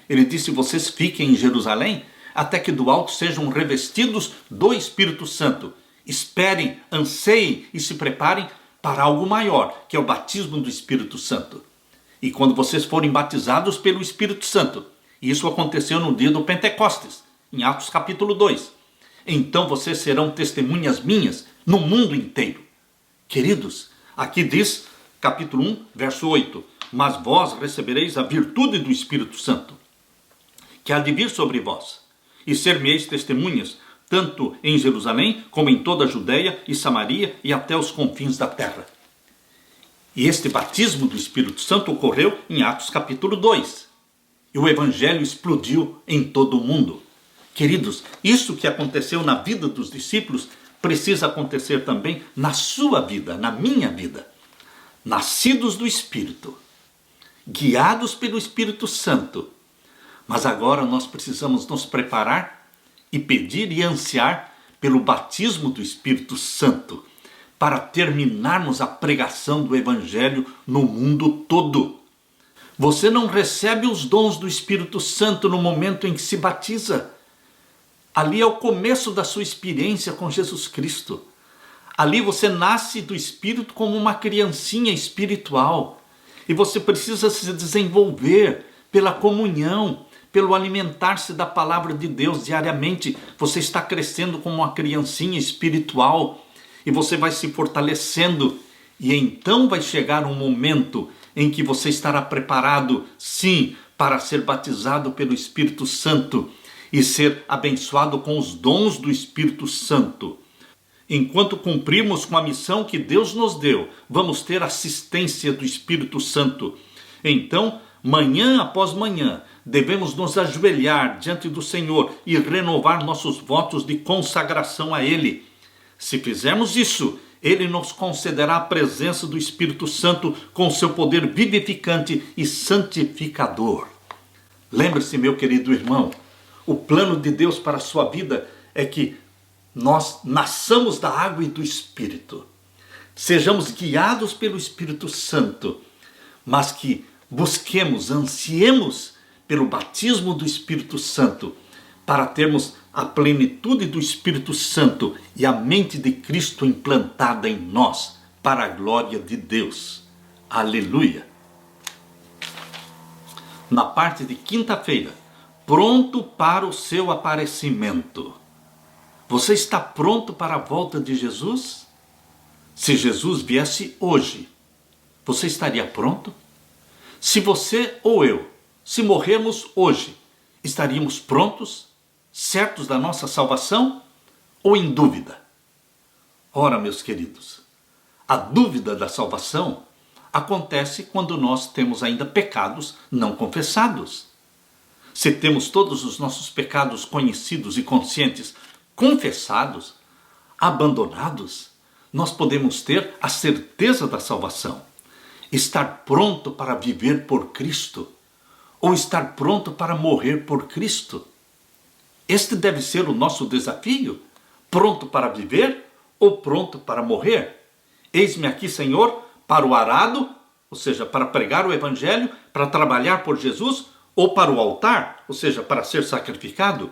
ele disse: vocês fiquem em Jerusalém, até que do alto sejam revestidos do Espírito Santo. Esperem, anseiem e se preparem para algo maior, que é o batismo do Espírito Santo. E quando vocês forem batizados pelo Espírito Santo, isso aconteceu no dia do Pentecostes, em Atos capítulo 2, então vocês serão testemunhas minhas no mundo inteiro. Queridos, aqui diz, capítulo 1, verso 8, mas vós recebereis a virtude do Espírito Santo, que há de vir sobre vós, e ser-me-eis testemunhas, tanto em Jerusalém, como em toda a Judeia e Samaria e até os confins da terra. E este batismo do Espírito Santo ocorreu em Atos capítulo 2. E o Evangelho explodiu em todo o mundo. Queridos, isso que aconteceu na vida dos discípulos precisa acontecer também na sua vida, na minha vida. Nascidos do Espírito, guiados pelo Espírito Santo. Mas agora nós precisamos nos preparar e pedir e ansiar pelo batismo do Espírito Santo, para terminarmos a pregação do Evangelho no mundo todo. Você não recebe os dons do Espírito Santo no momento em que se batiza. Ali é o começo da sua experiência com Jesus Cristo. Ali você nasce do Espírito como uma criancinha espiritual. E você precisa se desenvolver pela comunhão, pelo alimentar-se da palavra de Deus diariamente. Você está crescendo como uma criancinha espiritual. E você vai se fortalecendo. E então vai chegar um momento em que você estará preparado, sim, para ser batizado pelo Espírito Santo e ser abençoado com os dons do Espírito Santo. Enquanto cumprirmos com a missão que Deus nos deu, vamos ter assistência do Espírito Santo. Então, manhã após manhã, devemos nos ajoelhar diante do Senhor e renovar nossos votos de consagração a Ele. Se fizermos isso, Ele nos concederá a presença do Espírito Santo com seu poder vivificante e santificador. Lembre-se, meu querido irmão, o plano de Deus para a sua vida é que nós nasçamos da água e do Espírito. Sejamos guiados pelo Espírito Santo, mas que busquemos, ansiemos pelo batismo do Espírito Santo, para termos a plenitude do Espírito Santo e a mente de Cristo implantada em nós, para a glória de Deus. Aleluia! Na parte de quinta-feira, pronto para o seu aparecimento. Você está pronto para a volta de Jesus? Se Jesus viesse hoje, você estaria pronto? Se você ou eu, se morrermos hoje, estaríamos prontos? Certos da nossa salvação ou em dúvida? Ora, meus queridos, a dúvida da salvação acontece quando nós temos ainda pecados não confessados. Se temos todos os nossos pecados conhecidos e conscientes confessados, abandonados, nós podemos ter a certeza da salvação. estar pronto para viver por Cristo ou estar pronto para morrer por Cristo? Este deve ser o nosso desafio. Pronto para viver ou pronto para morrer? Eis-me aqui, Senhor, para o arado, ou seja, para pregar o evangelho, para trabalhar por Jesus, ou para o altar, ou seja, para ser sacrificado.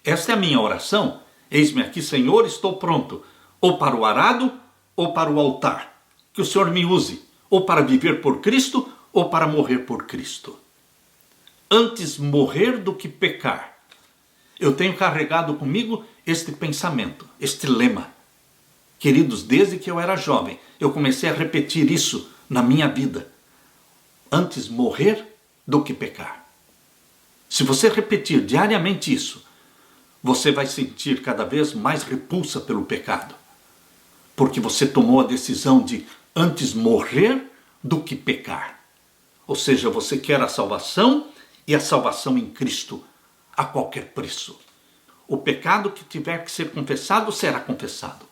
Esta é a minha oração. Eis-me aqui, Senhor, estou pronto, ou para o arado, ou para o altar. Que o Senhor me use, ou para viver por Cristo, ou para morrer por Cristo. Antes morrer do que pecar. Eu tenho carregado comigo este pensamento, este lema. Queridos, desde que eu era jovem, eu comecei a repetir isso na minha vida. Antes morrer do que pecar. Se você repetir diariamente isso, você vai sentir cada vez mais repulsa pelo pecado. Porque você tomou a decisão de antes morrer do que pecar. Ou seja, você quer a salvação e a salvação em Cristo a qualquer preço. O pecado que tiver que ser confessado, será confessado.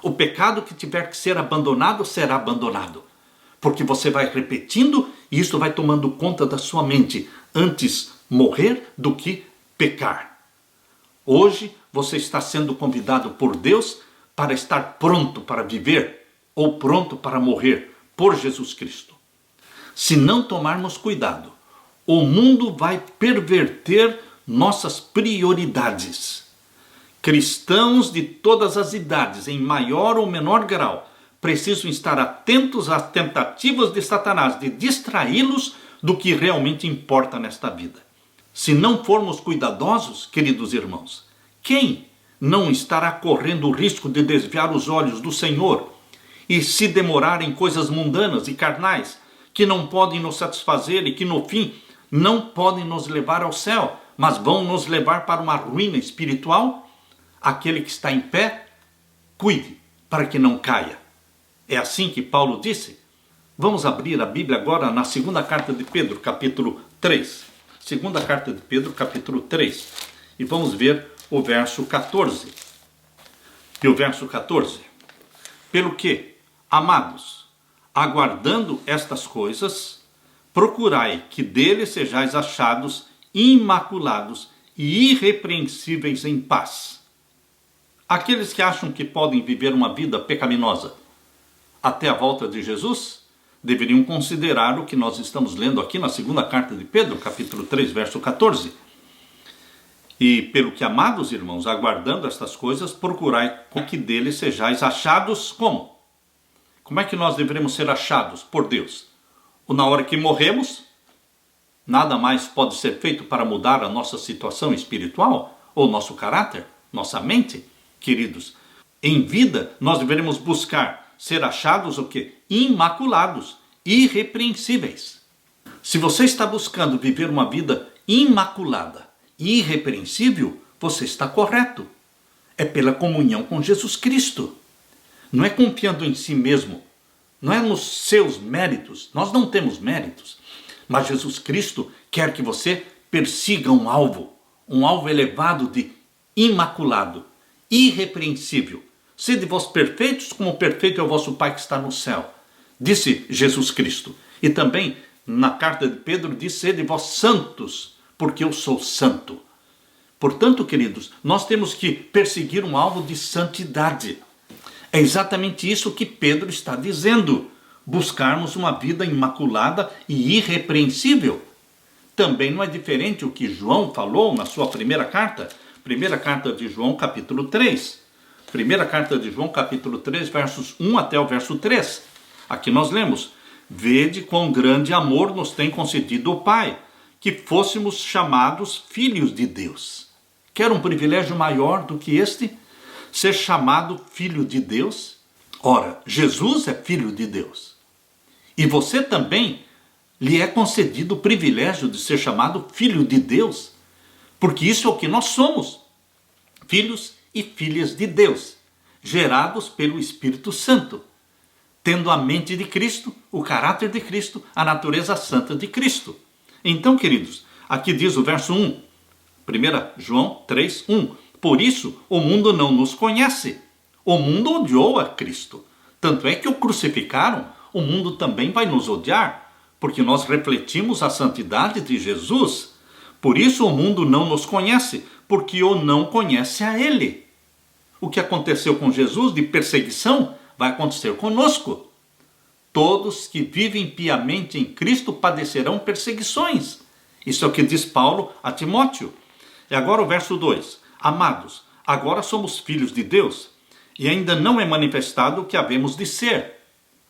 O pecado que tiver que ser abandonado, será abandonado. Porque você vai repetindo e isso vai tomando conta da sua mente. Antes morrer do que pecar. Hoje você está sendo convidado por Deus para estar pronto para viver ou pronto para morrer por Jesus Cristo. Se não tomarmos cuidado, o mundo vai perverter nossas prioridades. Cristãos de todas as idades, em maior ou menor grau, precisam estar atentos às tentativas de Satanás de distraí-los do que realmente importa nesta vida. Se não formos cuidadosos, queridos irmãos, quem não estará correndo o risco de desviar os olhos do Senhor e se demorar em coisas mundanas e carnais que não podem nos satisfazer e que no fim não podem nos levar ao céu, mas vão nos levar para uma ruína espiritual? Aquele que está em pé, cuide para que não caia. É assim que Paulo disse. Vamos abrir a Bíblia agora na segunda carta de Pedro, capítulo 3. Segunda carta de Pedro, capítulo 3. E vamos ver o verso 14. E o verso 14. Pelo que, amados, aguardando estas coisas, procurai que dele sejais achados imaculados e irrepreensíveis em paz. Aqueles que acham que podem viver uma vida pecaminosa até a volta de Jesus, deveriam considerar o que nós estamos lendo aqui na segunda carta de Pedro, capítulo 3, verso 14. E pelo que, amados irmãos, aguardando estas coisas, procurai com que dele sejais achados como? Como é que nós devemos ser achados por Deus? Ou na hora que morremos, nada mais pode ser feito para mudar a nossa situação espiritual, ou nosso caráter, nossa mente? Queridos, em vida nós devemos buscar ser achados o quê? Imaculados, irrepreensíveis. Se você está buscando viver uma vida imaculada, irrepreensível, você está correto. É pela comunhão com Jesus Cristo. Não é confiando em si mesmo, não é nos seus méritos. Nós não temos méritos, mas Jesus Cristo quer que você persiga um alvo elevado de imaculado, irrepreensível. Sede vós perfeitos, como perfeito é o vosso Pai que está no céu, disse Jesus Cristo. E também na carta de Pedro diz: sede vós santos, porque eu sou santo. Portanto, queridos, nós temos que perseguir um alvo de santidade. É exatamente isso que Pedro está dizendo. Buscarmos uma vida imaculada e irrepreensível. Também não é diferente o que João falou na sua primeira carta de João, capítulo 3. Primeira carta de João, capítulo 3, versos 1 até o verso 3. Aqui nós lemos: vede quão grande amor nos tem concedido o Pai, que fôssemos chamados filhos de Deus. Quer um privilégio maior do que este? Ser chamado filho de Deus? Ora, Jesus é filho de Deus. E você também lhe é concedido o privilégio de ser chamado filho de Deus, porque isso é o que nós somos, filhos e filhas de Deus, gerados pelo Espírito Santo, tendo a mente de Cristo, o caráter de Cristo, a natureza santa de Cristo. Então, queridos, aqui diz o verso 1, 1 João 3, 1. Por isso, o mundo não nos conhece. O mundo odiou a Cristo. Tanto é que o crucificaram. o mundo também vai nos odiar, porque nós refletimos a santidade de Jesus. Por isso o mundo não nos conhece, porque o não conhece a Ele. O que aconteceu com Jesus de perseguição vai acontecer conosco. Todos que vivem piamente em Cristo padecerão perseguições. Isso é o que diz Paulo a Timóteo. E agora o verso 2. Amados, agora somos filhos de Deus, e ainda não é manifestado o que havemos de ser.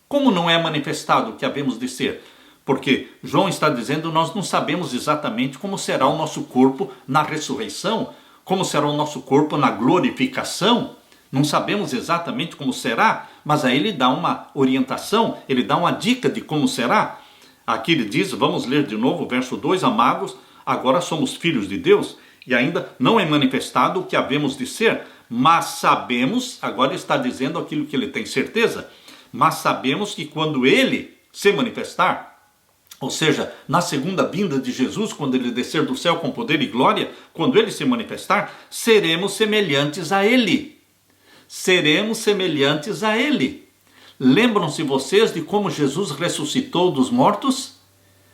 Como não é manifestado o que havemos de ser? Porque João está dizendo, nós não sabemos exatamente como será o nosso corpo na ressurreição, como será o nosso corpo na glorificação. Não sabemos exatamente como será, mas aí ele dá uma orientação, ele dá uma dica de como será. Aqui ele diz, vamos ler de novo o verso 2, amados, agora somos filhos de Deus, e ainda não é manifestado o que havemos de ser, mas sabemos, agora ele está dizendo aquilo que ele tem certeza, mas sabemos que quando ele se manifestar, ou seja, na segunda vinda de Jesus, quando ele descer do céu com poder e glória, quando ele se manifestar, seremos semelhantes a ele. Seremos semelhantes a ele. Lembram-se vocês de como Jesus ressuscitou dos mortos?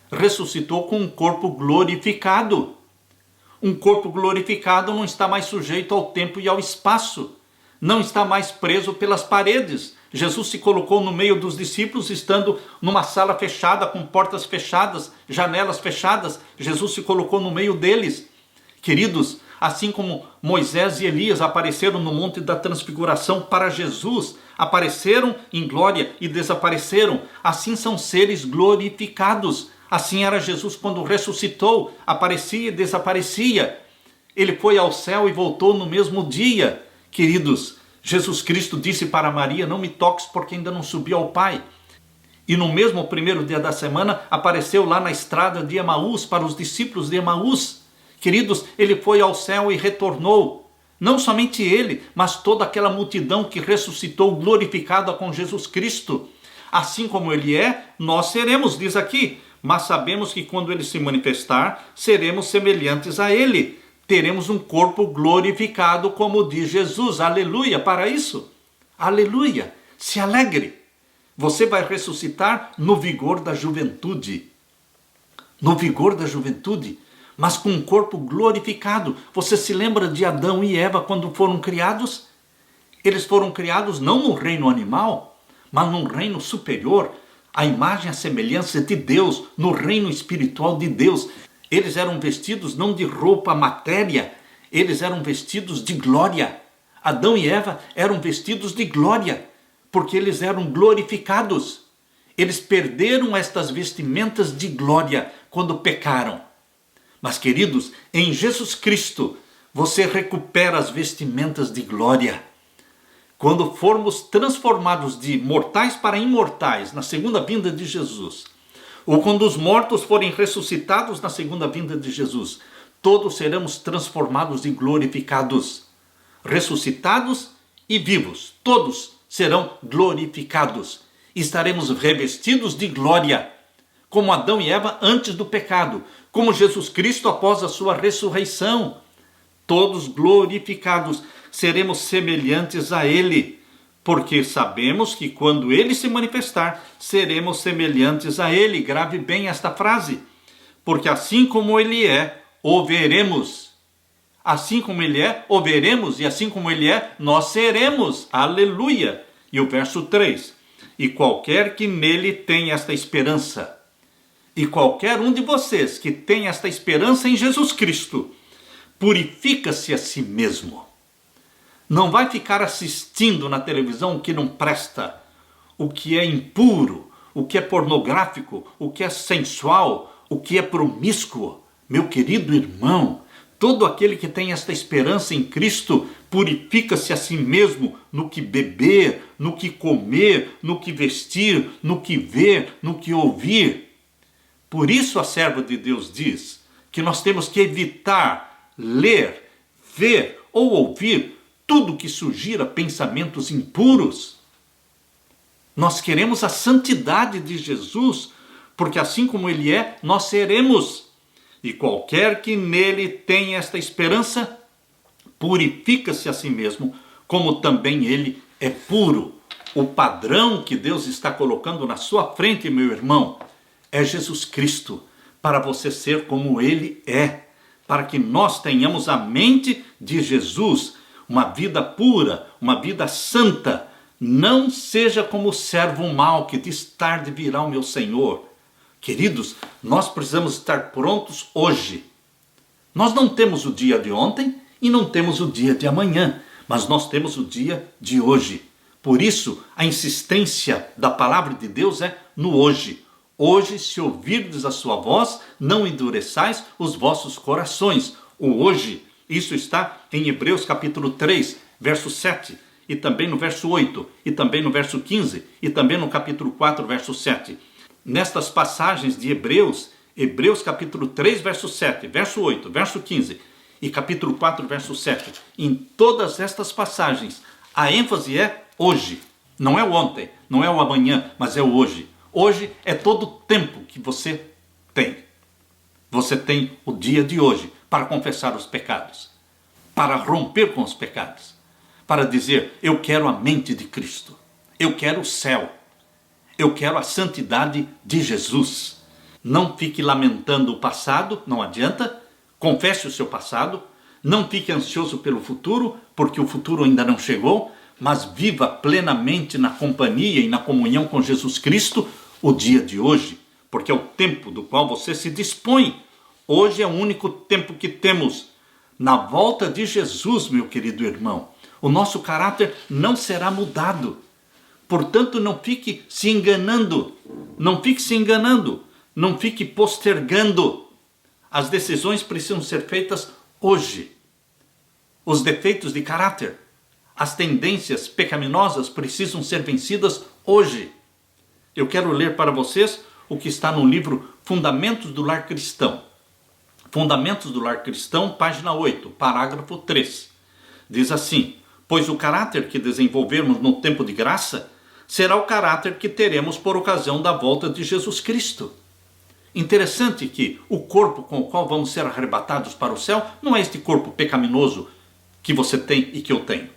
Ressuscitou com um corpo glorificado. Um corpo glorificado não está mais sujeito ao tempo e ao espaço. Não está mais preso pelas paredes. Jesus se colocou no meio dos discípulos, estando numa sala fechada, com portas fechadas, janelas fechadas. Jesus se colocou no meio deles. Queridos, assim como Moisés e Elias apareceram no Monte da Transfiguração para Jesus, apareceram em glória e desapareceram, assim são seres glorificados. Assim era Jesus quando ressuscitou, aparecia e desaparecia. Ele foi ao céu e voltou no mesmo dia. Queridos, Jesus Cristo disse para Maria, não me toques porque ainda não subi ao Pai. E no mesmo primeiro dia da semana, apareceu lá na estrada de Emaús, para os discípulos de Emaús. Queridos, ele foi ao céu e retornou. Não somente ele, mas toda aquela multidão que ressuscitou glorificada com Jesus Cristo. Assim como ele é, nós seremos, diz aqui. Mas sabemos que quando ele se manifestar, seremos semelhantes a ele. Teremos um corpo glorificado como diz Jesus. Aleluia para isso. Aleluia. Se alegre. Você vai ressuscitar no vigor da juventude. No vigor da juventude. Mas com um corpo glorificado. Você se lembra de Adão e Eva quando foram criados? Eles foram criados não no reino animal, mas num reino superior. A imagem e a semelhança de Deus, no reino espiritual de Deus. Eles eram vestidos não de roupa matéria, eles eram vestidos de glória. Adão e Eva eram vestidos de glória, porque eles eram glorificados. Eles perderam estas vestimentas de glória quando pecaram. Mas, queridos, em Jesus Cristo, você recupera as vestimentas de glória. Quando formos transformados de mortais para imortais na segunda vinda de Jesus, ou quando os mortos forem ressuscitados na segunda vinda de Jesus, todos seremos transformados e glorificados. Ressuscitados e vivos, todos serão glorificados. Estaremos revestidos de glória, como Adão e Eva antes do pecado, como Jesus Cristo após a sua ressurreição. Todos glorificados, seremos semelhantes a Ele, porque sabemos que quando Ele se manifestar, seremos semelhantes a Ele. Grave bem esta frase, porque assim como Ele é, o veremos. Assim como Ele é, o veremos, e assim como Ele é, nós seremos. Aleluia! E o verso 3, e qualquer que nele tenha esta esperança, e qualquer um de vocês que tenha esta esperança em Jesus Cristo, purifica-se a si mesmo. Não vai ficar assistindo na televisão o que não presta, o que é impuro, o que é pornográfico, o que é sensual, o que é promíscuo. Meu querido irmão, todo aquele que tem esta esperança em Cristo purifica-se a si mesmo no que beber, no que comer, no que vestir, no que ver, no que ouvir. Por isso a serva de Deus diz que nós temos que evitar ler, ver ou ouvir tudo que sugira pensamentos impuros. Nós queremos a santidade de Jesus, porque assim como Ele é, nós seremos. E qualquer que nele tenha esta esperança, purifica-se a si mesmo, como também Ele é puro. O padrão que Deus está colocando na sua frente, meu irmão, é Jesus Cristo, para você ser como Ele é, para que nós tenhamos a mente de Jesus, uma vida pura, uma vida santa. Não seja como o servo mau que diz: tarde virá o meu Senhor. Queridos, nós precisamos estar prontos hoje. Nós não temos o dia de ontem e não temos o dia de amanhã, mas nós temos o dia de hoje. Por isso, a insistência da palavra de Deus é no hoje. Hoje, se ouvirdes a sua voz, não endureçais os vossos corações. O hoje, isso está em Hebreus capítulo 3, verso 7, e também no verso 8, e também no verso 15, e também no capítulo 4, verso 7. Nestas passagens de Hebreus capítulo 3, verso 7, verso 8, verso 15 e capítulo 4, verso 7, em todas estas passagens, a ênfase é hoje. Não é o ontem, não é o amanhã, mas é o hoje. Hoje é todo o tempo que você tem. Você tem o dia de hoje para confessar os pecados, para romper com os pecados, para dizer: eu quero a mente de Cristo, eu quero o céu, eu quero a santidade de Jesus. Não fique lamentando o passado, não adianta. Confesse o seu passado. Não fique ansioso pelo futuro, porque o futuro ainda não chegou. Mas viva plenamente na companhia e na comunhão com Jesus Cristo o dia de hoje, porque é o tempo do qual você se dispõe. Hoje é o único tempo que temos. Na volta de Jesus, meu querido irmão, o nosso caráter não será mudado. Portanto, não fique se enganando, não fique postergando. As decisões precisam ser feitas hoje. Os defeitos de caráter, as tendências pecaminosas precisam ser vencidas hoje. Eu quero ler para vocês o que está no livro Fundamentos do Lar Cristão. Fundamentos do Lar Cristão, página 8, parágrafo 3. Diz assim: pois o caráter que desenvolvermos no tempo de graça será o caráter que teremos por ocasião da volta de Jesus Cristo. Interessante que o corpo com o qual vamos ser arrebatados para o céu não é este corpo pecaminoso que você tem e que eu tenho.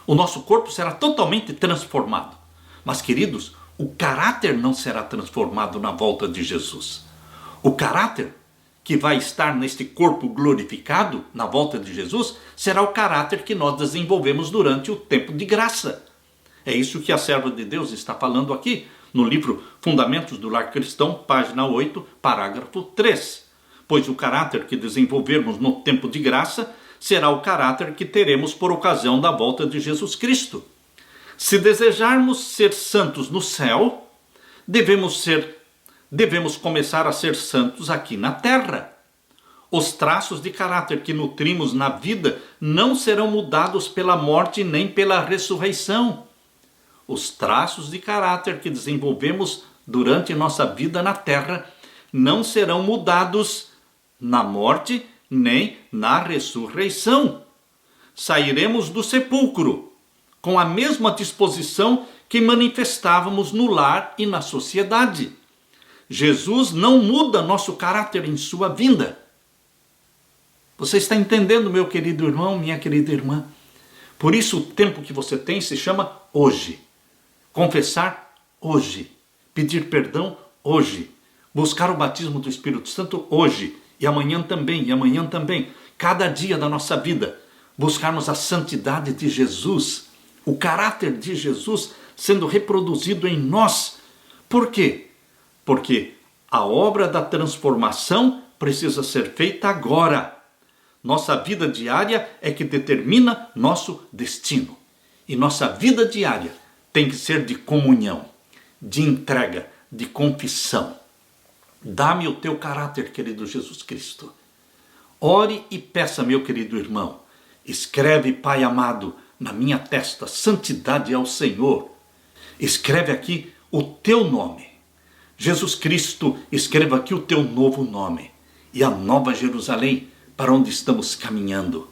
O nosso corpo será totalmente transformado. Mas, queridos, o caráter não será transformado na volta de Jesus. O caráter que vai estar neste corpo glorificado na volta de Jesus será o caráter que nós desenvolvemos durante o tempo de graça. É isso que a serva de Deus está falando aqui no livro Fundamentos do Lar Cristão, página 8, parágrafo 3. Pois o caráter que desenvolvermos no tempo de graça será o caráter que teremos por ocasião da volta de Jesus Cristo. Se desejarmos ser santos no céu, devemos começar a ser santos aqui na terra. Os traços de caráter que nutrimos na vida não serão mudados pela morte nem pela ressurreição. Os traços de caráter que desenvolvemos durante nossa vida na terra não serão mudados na morte nem na ressurreição. Sairemos do sepulcro com a mesma disposição que manifestávamos no lar e na sociedade. Jesus não muda nosso caráter em sua vinda. Você está entendendo, meu querido irmão, minha querida irmã? Por isso o tempo que você tem se chama hoje. Confessar hoje. Pedir perdão hoje. Buscar o batismo do Espírito Santo hoje. E amanhã também, e amanhã também. Cada dia da nossa vida. Buscarmos a santidade de Jesus. O caráter de Jesus sendo reproduzido em nós. Por quê? Porque a obra da transformação precisa ser feita agora. Nossa vida diária é que determina nosso destino. E nossa vida diária tem que ser de comunhão, de entrega, de confissão. Dá-me o teu caráter, querido Jesus Cristo. Ore e peça, meu querido irmão. Escreve, Pai amado, na minha testa, santidade ao Senhor. Escreve aqui o teu nome. Jesus Cristo, escreva aqui o teu novo nome. E a nova Jerusalém, para onde estamos caminhando.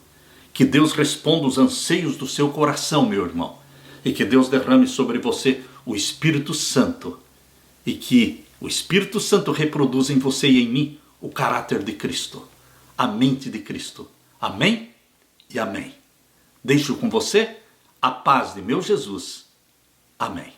Que Deus responda os anseios do seu coração, meu irmão. E que Deus derrame sobre você o Espírito Santo. E que o Espírito Santo reproduza em você e em mim o caráter de Cristo. A mente de Cristo. Amém e amém. Deixo com você a paz de meu Jesus Amém.